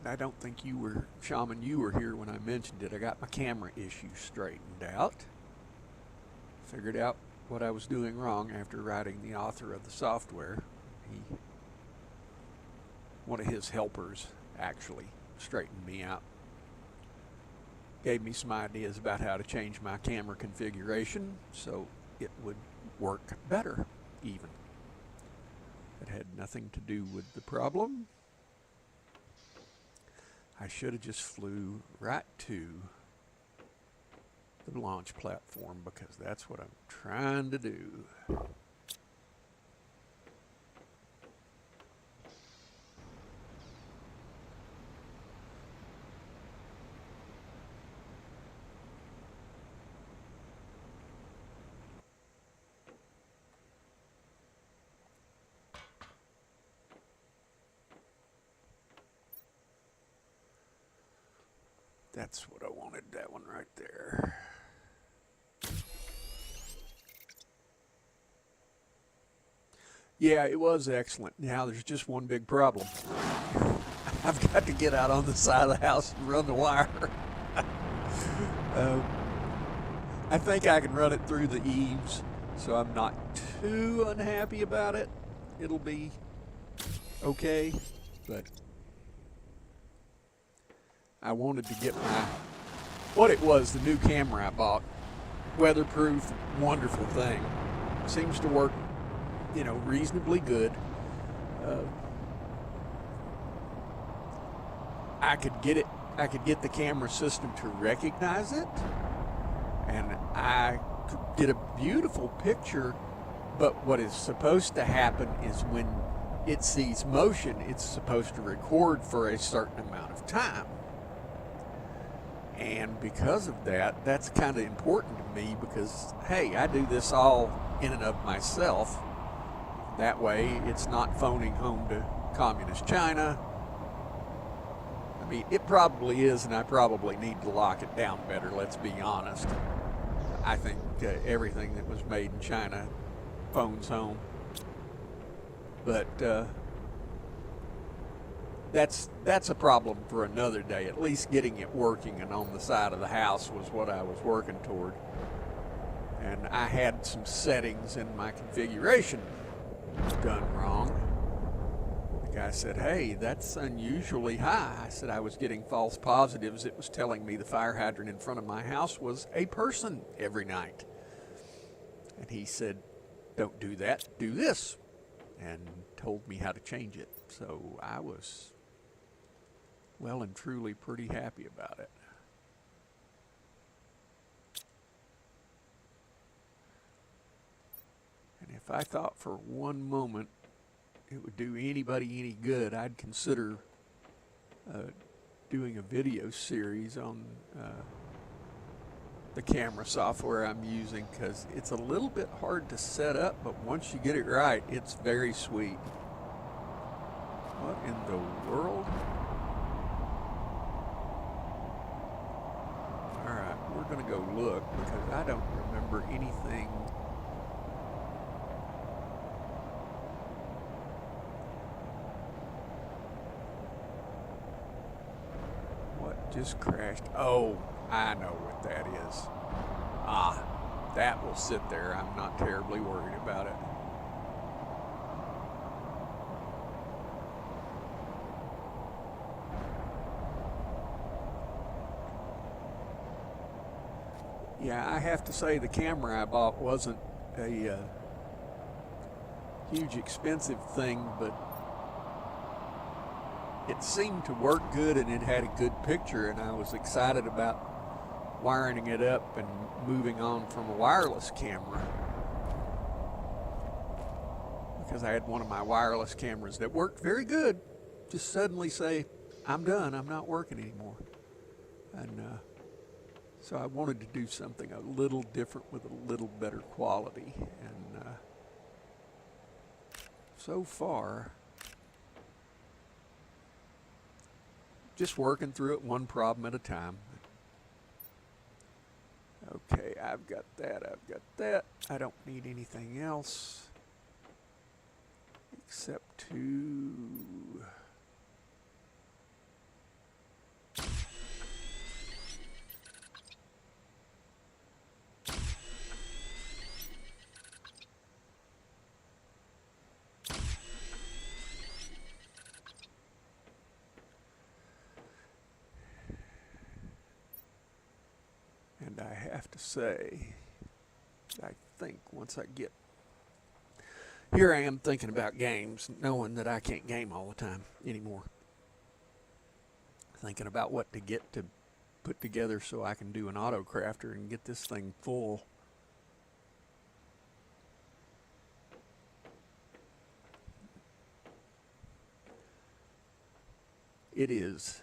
I don't think you were, Shaman, you were here when I mentioned it. I got my camera issue straightened out. Figured out what I was doing wrong after writing the author of the software. One of his helpers actually straightened me out. Gave me some ideas about how to change my camera configuration so it would work better, even. It had nothing to do with the problem. I should have just flew right to the launch platform, because that's what I'm trying to do. That's what I wanted, that one right there. Yeah, it was excellent. Now there's just one big problem. I've got to get out on the side of the house and run the wire. I think I can run it through the eaves, so I'm not too unhappy about it. It'll be okay, but I wanted to get what it was, the new camera I bought. Weatherproof, wonderful thing. Seems to work reasonably good. Uh, I could get the camera system to recognize it, and I could get a beautiful picture. But what is supposed to happen is when it sees motion, it's supposed to record for a certain amount of time. And because of that, that's kind of important to me because, hey, I do this all in and of myself. That way, it's not phoning home to communist China. I mean, it probably is, and I probably need to lock it down better, let's be honest. I think everything that was made in China phones home. But that's a problem for another day. At least getting it working and on the side of the house was what I was working toward. And I had some settings in my configuration done wrong. The guy said, hey, that's unusually high. I said I was getting false positives. It was telling me the fire hydrant in front of my house was a person every night. And he said, don't do that, do this. And told me how to change it. So I was well and truly pretty happy about it. And if I thought for one moment it would do anybody any good, I'd consider doing a video series on the camera software I'm using, because it's a little bit hard to set up, but once you get it right, it's very sweet. What in the world? Alright, we're going to go look because I don't remember anything. What just crashed? Oh, I know what that is. Ah, that will sit there. I'm not terribly worried about it. Yeah, I have to say the camera I bought wasn't a huge expensive thing, but it seemed to work good and it had a good picture, and I was excited about wiring it up and moving on from a wireless camera, because I had one of my wireless cameras that worked very good just suddenly say, I'm done, I'm not working anymore. And so I wanted to do something a little different with a little better quality, and so far just working through it one problem at a time. Okay, I've got that. I don't need anything else except to and I have to say, I think once I get here, I am thinking about games, knowing that I can't game all the time anymore. Thinking about what to get to put together so I can do an auto crafter and get this thing full. It is,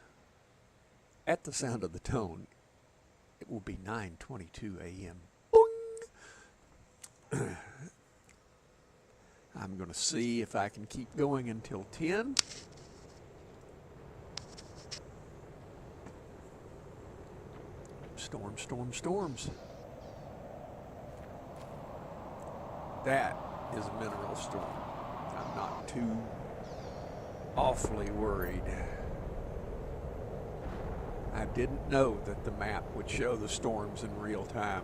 at the sound of the tone, it will be 9:22 a.m. Boing! I'm going to see if I can keep going until 10. Storms. That is a mineral storm. I'm not too awfully worried. I didn't know that the map would show the storms in real time.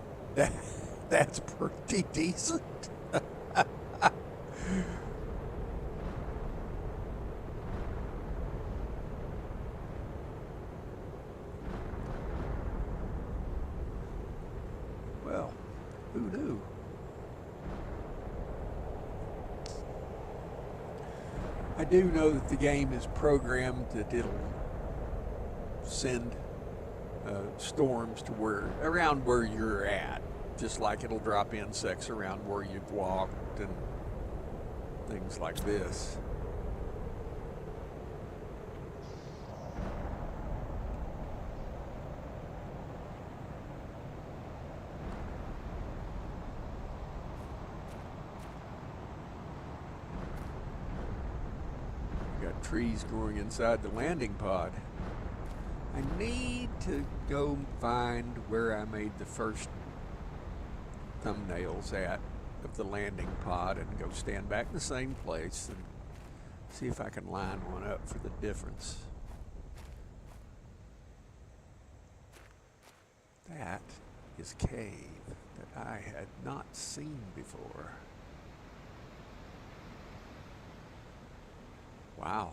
That's pretty decent. Well, who knew? I do know that the game is programmed that it'll send storms to around where you're at, just like it'll drop insects around where you've walked and things like this. Got trees growing inside the landing pod. I need to go find where I made the first thumbnails of the landing pod and go stand back in the same place and see if I can line one up for the difference. That is a cave that I had not seen before. Wow.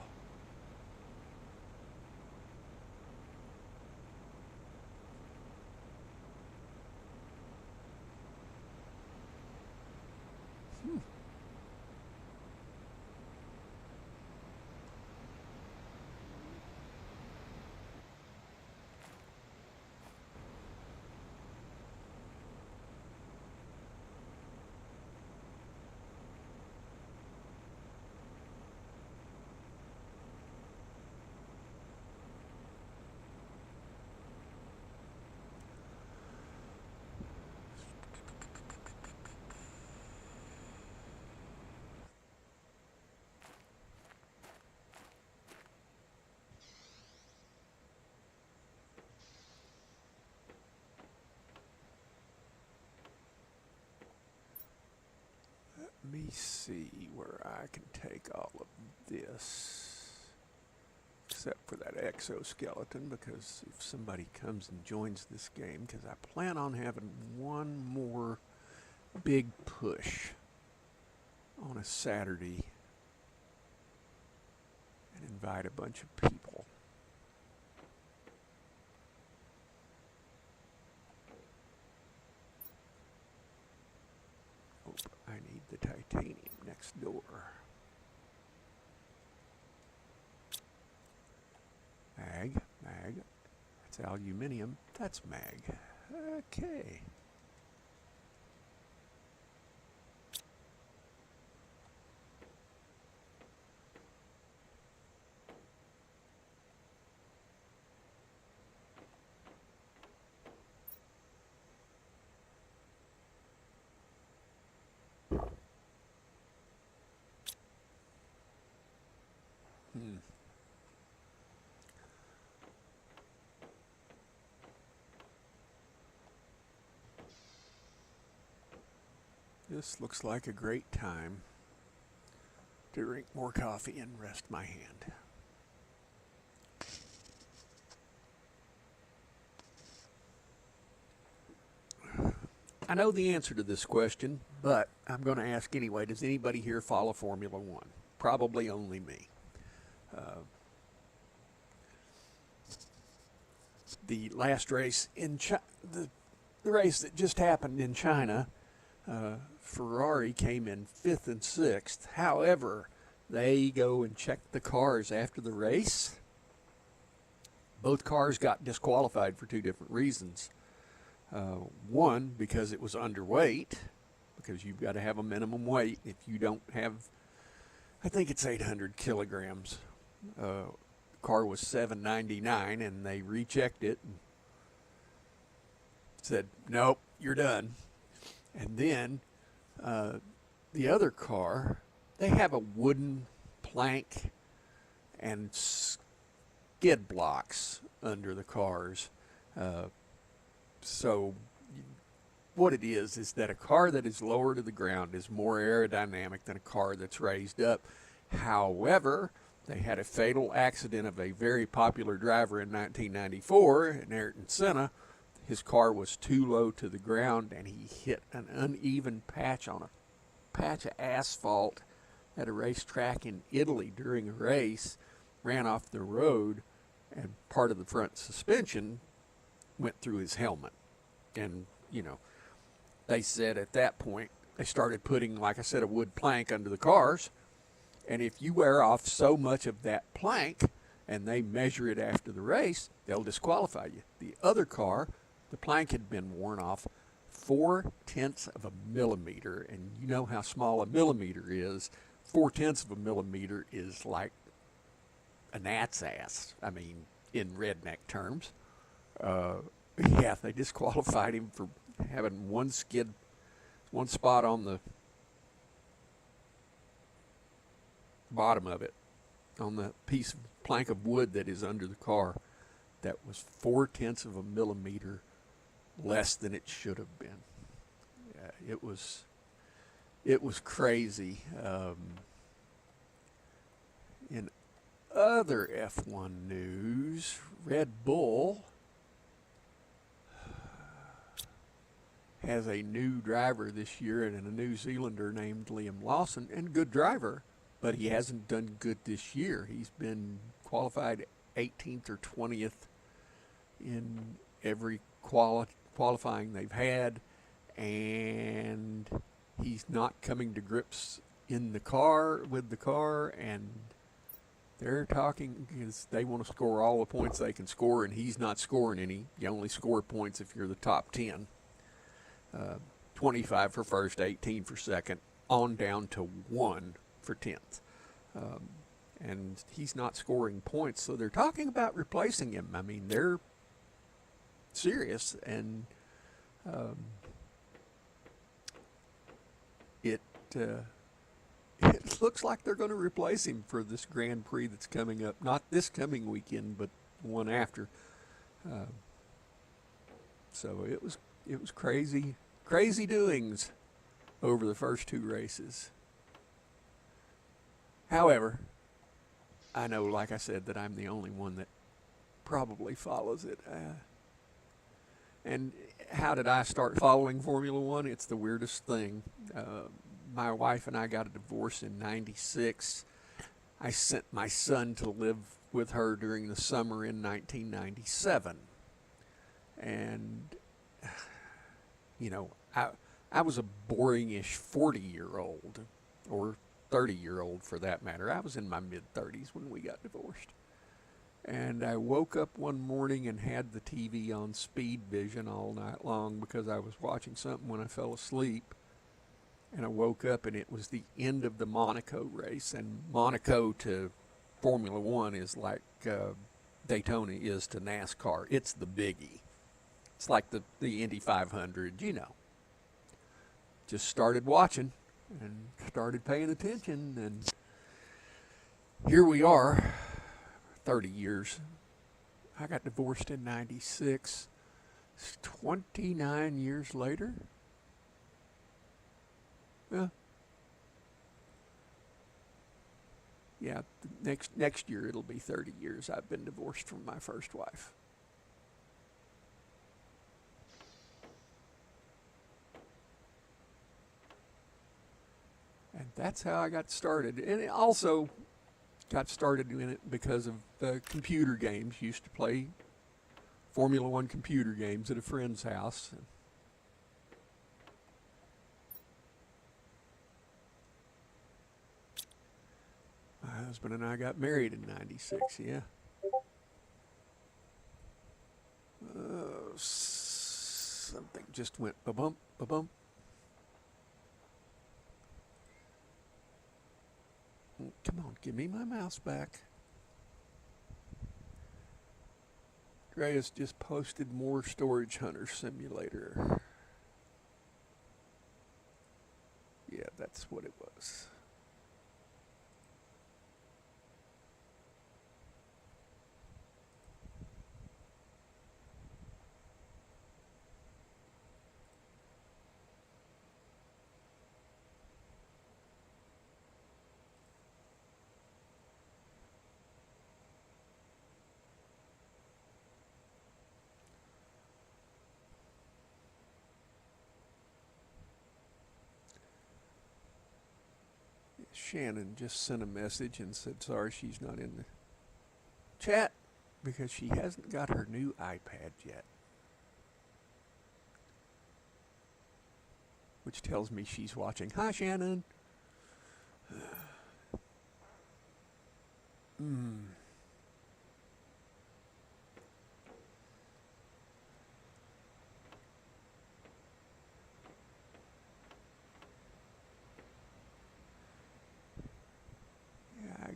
Let me see where I can take all of this, except for that exoskeleton, because if somebody comes and joins this game, because I plan on having one more big push on a Saturday and invite a bunch of people. I need the titanium next door. Mag. That's aluminium. That's mag. Okay. This looks like a great time to drink more coffee and rest my hand. I know the answer to this question, but I'm going to ask anyway. Does anybody here follow Formula One? Probably only me. The last race in the race that just happened in China, Ferrari came in 5th and 6th. However, they go and check the cars after the race. Both cars got disqualified for 2 different reasons. One, because it was underweight, because you've got to have a minimum weight. If you don't have, I think it's 800 kilograms. The car was 799, and they rechecked it and said, nope, you're done. And then the other car, they have a wooden plank and skid blocks under the cars. So what it is that a car that is lower to the ground is more aerodynamic than a car that's raised up. However, they had a fatal accident of a very popular driver in 1994, Ayrton Senna. His car was too low to the ground, and he hit an uneven patch on a patch of asphalt at a racetrack in Italy during a race, ran off the road, and part of the front suspension went through his helmet. And, you know, they said at that point, they started putting, like I said, a wood plank under the cars, And if you wear off so much of that plank and they measure it after the race, they'll disqualify you. The other car, the plank had been worn off 4/10 of a millimeter, and you know how small a millimeter is. 4/10 of a millimeter is like a gnat's ass. I mean, in redneck terms. Yeah, they disqualified him for having one spot on the bottom of it, on the piece of plank of wood that is under the car, that was 4/10 of a millimeter less than it should have been. Yeah, it was crazy. In other F1 news, Red Bull has a new driver this year, and a New Zealander named Liam Lawson, and good driver, but he hasn't done good this year. He's been qualified 18th or 20th in every qualifying they've had, and he's not coming to grips in the car with the car, and they're talking because they want to score all the points they can score, and he's not scoring any. You only score points if you're the top 10. 25 for first, 18 for second, on down to 1 for 10th. And he's not scoring points, so they're talking about replacing him. I mean, they're serious, and it looks like they're going to replace him for this Grand Prix that's coming up. Not this coming weekend, but the one after. So it was crazy doings over the first two races. However, I know, like I said, that I'm the only one that probably follows it. And how did I start following Formula One? It's the weirdest thing. My wife and I got a divorce in '96. I sent my son to live with her during the summer in 1997. And, you know, I was a boring-ish 40-year-old, or 30-year-old for that matter. I was in my mid-30s when we got divorced. And I woke up one morning and had the TV on speed vision all night long because I was watching something when I fell asleep. And I woke up and it was the end of the Monaco race. And Monaco to Formula One is like Daytona is to NASCAR. It's the biggie. It's like the Indy 500, you know. Just started watching and started paying attention, and here we are, 30 years. I got divorced in '96. It's 29 years later. Yeah, next year it'll be 30 years I've been divorced from my first wife. And that's how I got started. And it also got started in it because of computer games. Used to play Formula One computer games at a friend's house. My husband and I got married in '96, yeah. Something just went ba-bump, ba-bump. Come on, give me my mouse back. Drea's just posted more Storage Hunter Simulator. Yeah, that's what it was. Shannon just sent a message and said sorry she's not in the chat because she hasn't got her new iPad yet. Which tells me she's watching. Hi, Shannon.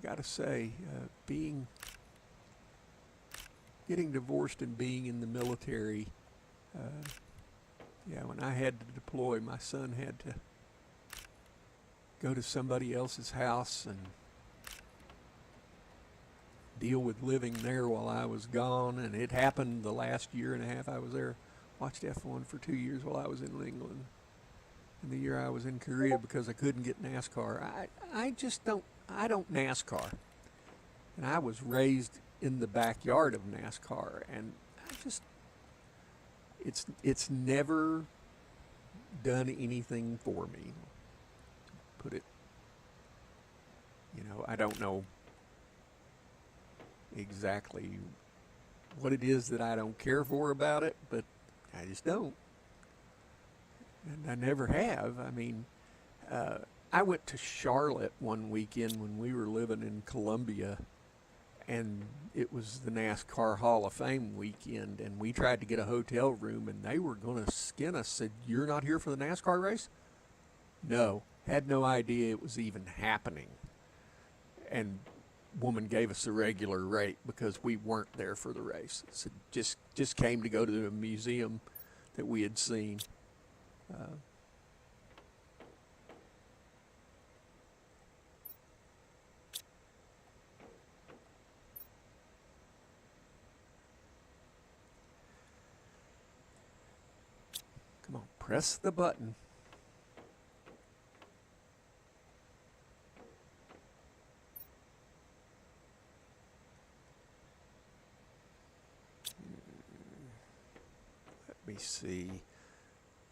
gotta say, getting divorced and being in the military, yeah, when I had to deploy, my son had to go to somebody else's house and deal with living there while I was gone. And it happened the last year and a half I was there. Watched F1 for 2 years while I was in England. And the year I was in Korea because I couldn't get NASCAR. I don't NASCAR. And I was raised in the backyard of NASCAR, and it's never done anything for me. Put it, I don't know exactly what it is that I don't care for about it, but I just don't. And I never have. I mean, I went to Charlotte one weekend when we were living in Columbia, and it was the NASCAR Hall of Fame weekend, and we tried to get a hotel room, and they were going to skin us. Said, "You're not here for the NASCAR race?" No, had no idea it was even happening. And woman gave us the regular rate because we weren't there for the race. So just came to go to the museum that we had seen. Come on, press the button. Let me see.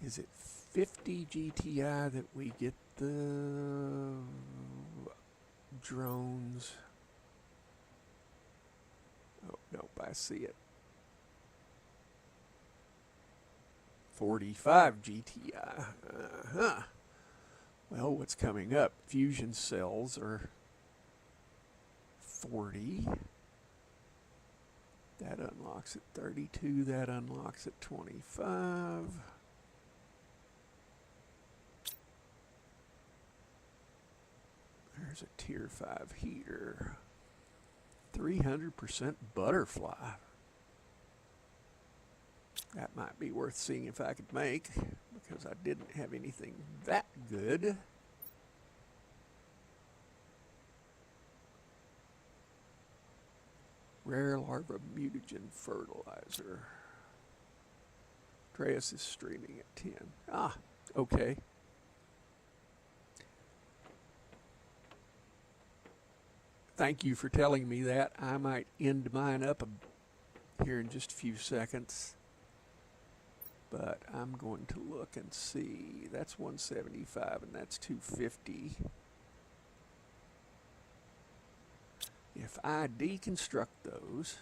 Is it 50 GTI that we get the drones? Oh, nope, I see it. 45 GTI. Uh-huh. Well, what's coming up? Fusion cells are 40. That unlocks at 32. That unlocks at 25. There's a tier 5 heater. 300% butterfly. That might be worth seeing if I could make, because I didn't have anything that good. Rare larva mutagen fertilizer. Dreas is streaming at 10. Ah, okay. Thank you for telling me that. I might end mine up here in just a few seconds. But I'm going to look and see. That's 175 and that's 250. If I deconstruct those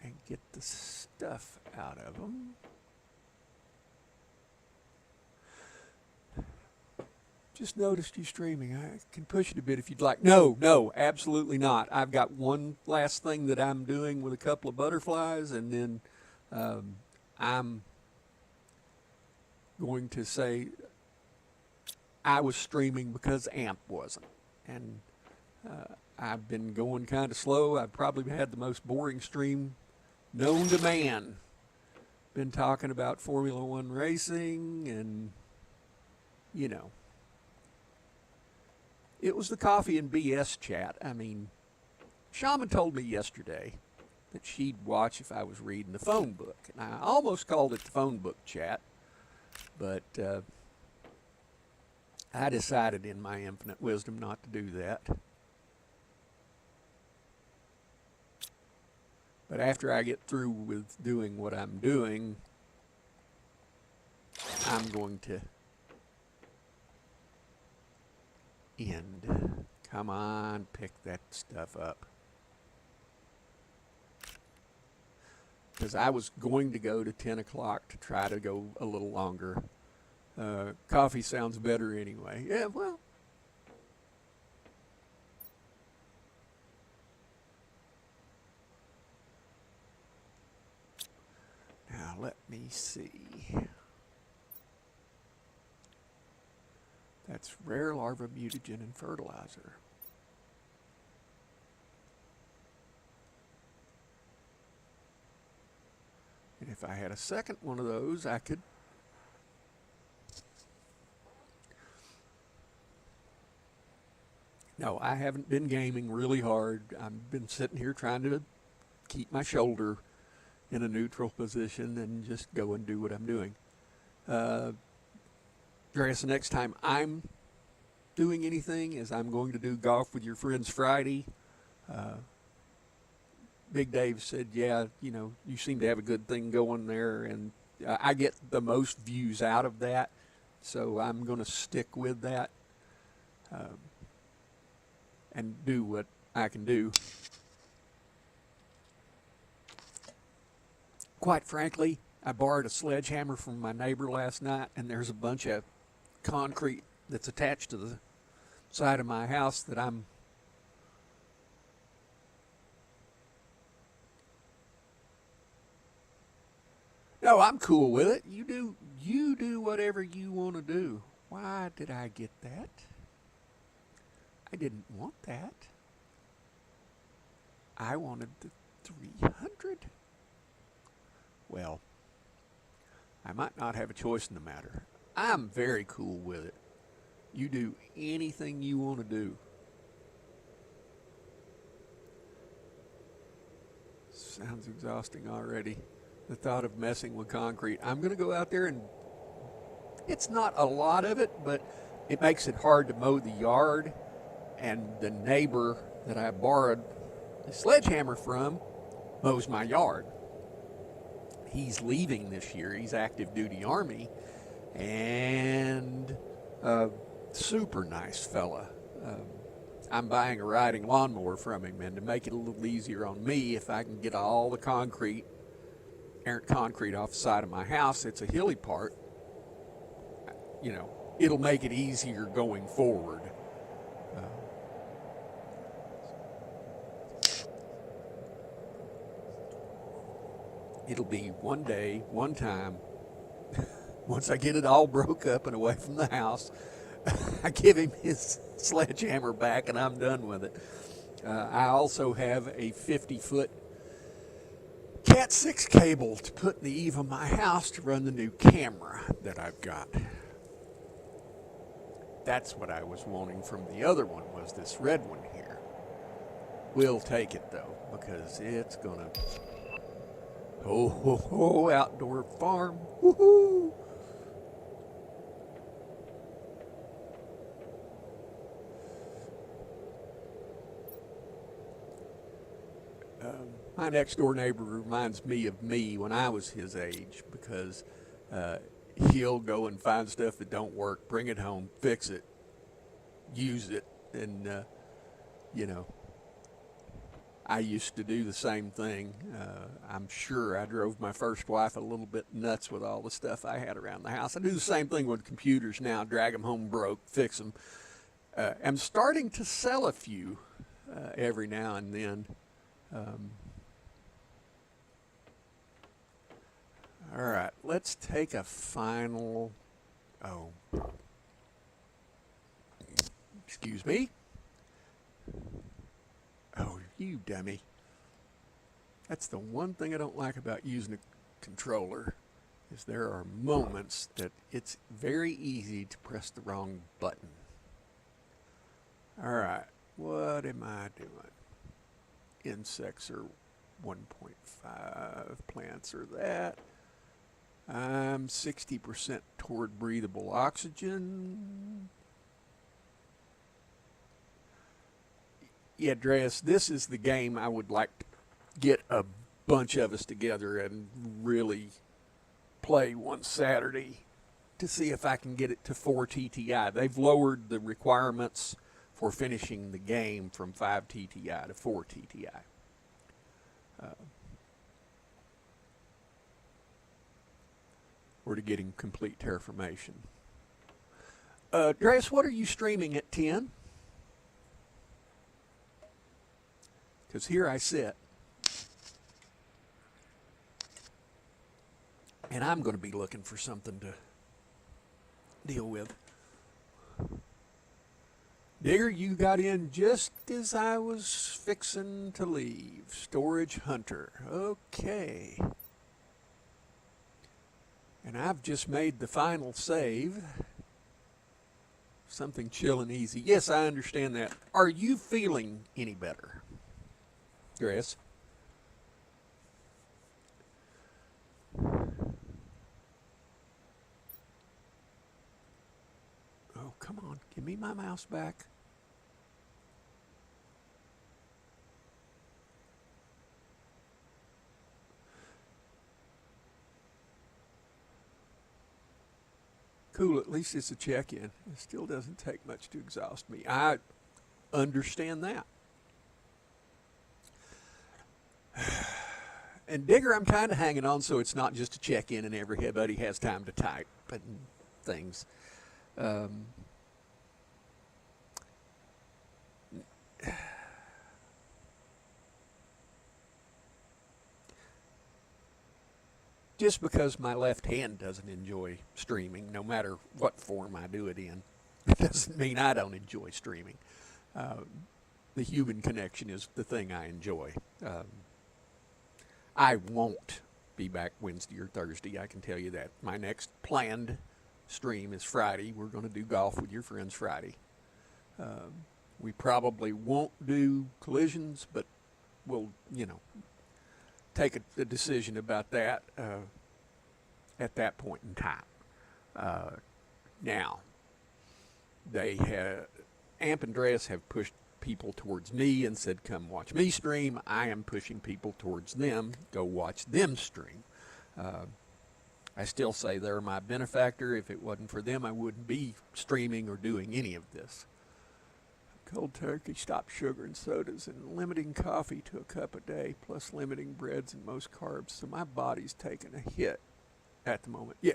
and get the stuff out of them, just noticed you streaming. I can push it a bit if you'd like. No, absolutely not. I've got one last thing that I'm doing with a couple of butterflies, and then I'm going to say I was streaming because AMP wasn't. And I've been going kind of slow. I've probably had the most boring stream known to man. Been talking about Formula One racing and, it was the coffee and BS chat. I mean, Shaman told me yesterday that she'd watch if I was reading the phone book. And I almost called it the phone book chat, but I decided in my infinite wisdom not to do that. But after I get through with doing what I'm doing, I'm going to end. Come on, pick that stuff up. Because I was going to go to 10 o'clock to try to go a little longer. Coffee sounds better anyway. Yeah, well. Now let me see. That's rare larva mutagen and fertilizer. And if I had a second one of those, I could No, I haven't been gaming really hard. I've been sitting here trying to keep my shoulder in a neutral position and just go and do what I'm doing. Andreas, the next time I'm doing anything is I'm going to do golf with your friends Friday. Big Dave said, yeah, you know, you seem to have a good thing going there, and I get the most views out of that, so I'm going to stick with that and do what I can do. Quite frankly, I borrowed a sledgehammer from my neighbor last night, and there's a bunch of concrete that's attached to the side of my house that No, I'm cool with it. You do whatever you want to do. Why did I get that? I didn't want that. I wanted the 300. Well, I might not have a choice in the matter. I'm very cool with it. You do anything you want to do. Sounds exhausting already. The thought of messing with concrete. I'm going to go out there and it's not a lot of it, but it makes it hard to mow the yard. And the neighbor that I borrowed the sledgehammer from mows my yard. He's leaving this year. He's active duty Army and a super nice fella. I'm buying a riding lawnmower from him, and to make it a little easier on me, if I can get all the errant concrete off the side of my house, it's a hilly part, you know, it'll make it easier going forward. It'll be one day, one time, once I get it all broke up and away from the house, I give him his sledgehammer back and I'm done with it. I also have a 50-foot Cat 6 cable to put in the eave of my house to run the new camera that I've got. That's what I was wanting from the other one, was this red one here. We'll take it though, because it's gonna... Oh, outdoor farm. Woohoo! My next door neighbor reminds me of me when I was his age, because he'll go and find stuff that don't work, bring it home, fix it, use it, and you know, I used to do the same thing. I'm sure I drove my first wife a little bit nuts with all the stuff I had around the house. I do the same thing with computers now, drag them home broke, fix them. I'm starting to sell a few every now and then. All right, let's take a final, excuse me. Oh, you dummy. That's the one thing I don't like about using a controller, is there are moments that it's very easy to press the wrong button. All right, what am I doing? Insects are 1.5, plants are that. I'm 60% toward breathable oxygen. Yeah, Andreas, this is the game I would like to get a bunch of us together and really play one Saturday to see if I can get it to 4 TTI. They've lowered the requirements for finishing the game from 5 TTI to 4 TTI. Or to getting complete terraformation. Andreas, what are you streaming at 10? Because here I sit. And I'm going to be looking for something to deal with. Digger, you got in just as I was fixing to leave. Storage Hunter. Okay. And I've just made the final save. Something chill and easy. Yes, I understand that. Are you feeling any better, Grace? Oh, come on. Give me my mouse back. Cool, at least it's a check-in. It still doesn't take much to exhaust me. I understand that. And Digger, I'm kind of hanging on so it's not just a check-in and everybody has time to type and things. Just because my left hand doesn't enjoy streaming, no matter what form I do it in, it doesn't mean I don't enjoy streaming. The human connection is the thing I enjoy. I won't be back Wednesday or Thursday, I can tell you that. My next planned stream is Friday. We're going to do golf with your friends Friday. We probably won't do collisions, but we'll, take a decision about that at that point in time. Now, Amp and Dress have pushed people towards me and said, come watch me stream. I am pushing people towards them. Go watch them stream. I still say they're my benefactor. If it wasn't for them, I wouldn't be streaming or doing any of this. Cold turkey, stop sugar and sodas, and limiting coffee to a cup a day, plus limiting breads and most carbs. So my body's taking a hit at the moment. Yeah,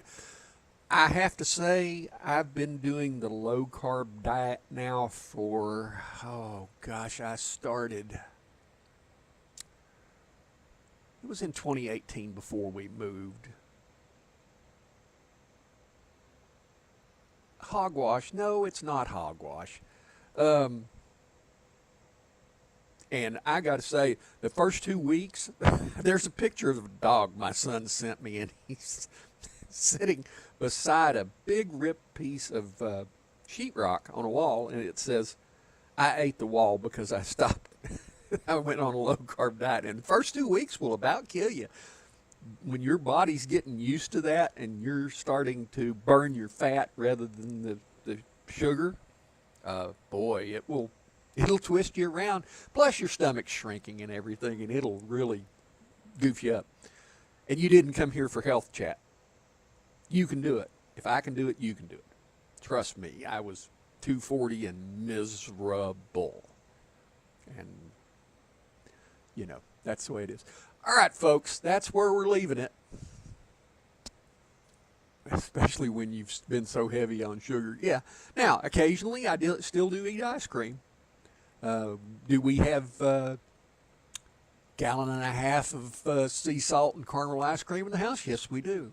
I have to say I've been doing the low carb diet now for, I started, it was in 2018 before we moved. Hogwash? No, it's not hogwash. And I got to say, the first 2 weeks, there's a picture of a dog my son sent me, and he's sitting beside a big ripped piece of sheetrock on a wall, and it says, I ate the wall because I stopped. I went on a low-carb diet, and the first 2 weeks will about kill you. When your body's getting used to that and you're starting to burn your fat rather than the sugar, boy, it'll twist you around. Plus your stomach's shrinking and everything, and it'll really goof you up. And you didn't come here for health chat. You can do it. If I can do it, you can do it. Trust me, I was 240 and miserable. And, that's the way it is. All right, folks, that's where we're leaving it. Especially when you've been so heavy on sugar. Yeah. Now, occasionally I still do eat ice cream. Do we have a gallon and a half of sea salt and caramel ice cream in the house? Yes, we do.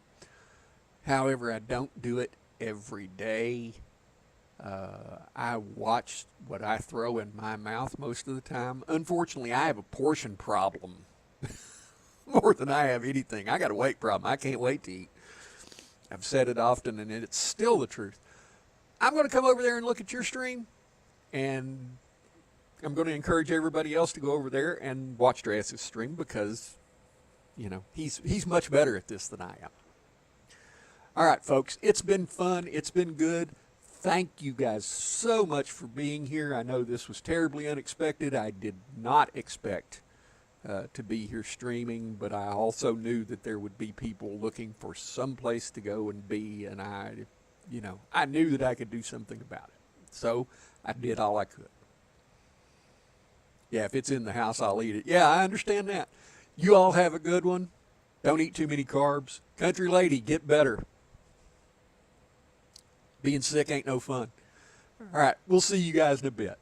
However, I don't do it every day. I watch what I throw in my mouth most of the time. Unfortunately, I have a portion problem more than I have anything. I got a weight problem. I can't wait to eat. I've said it often, and it's still the truth. I'm going to come over there and look at your stream, and I'm going to encourage everybody else to go over there and watch Dress's stream because, he's much better at this than I am. All right, folks, it's been fun. It's been good. Thank you guys so much for being here. I know this was terribly unexpected. I did not expect to be here streaming, but I also knew that there would be people looking for some place to go and be, and I knew that I could do something about it. So I did all I could. Yeah, if it's in the house, I'll eat it. Yeah, I understand that. You all have a good one. Don't eat too many carbs. Country lady, get better. Being sick ain't no fun. All right, we'll see you guys in a bit.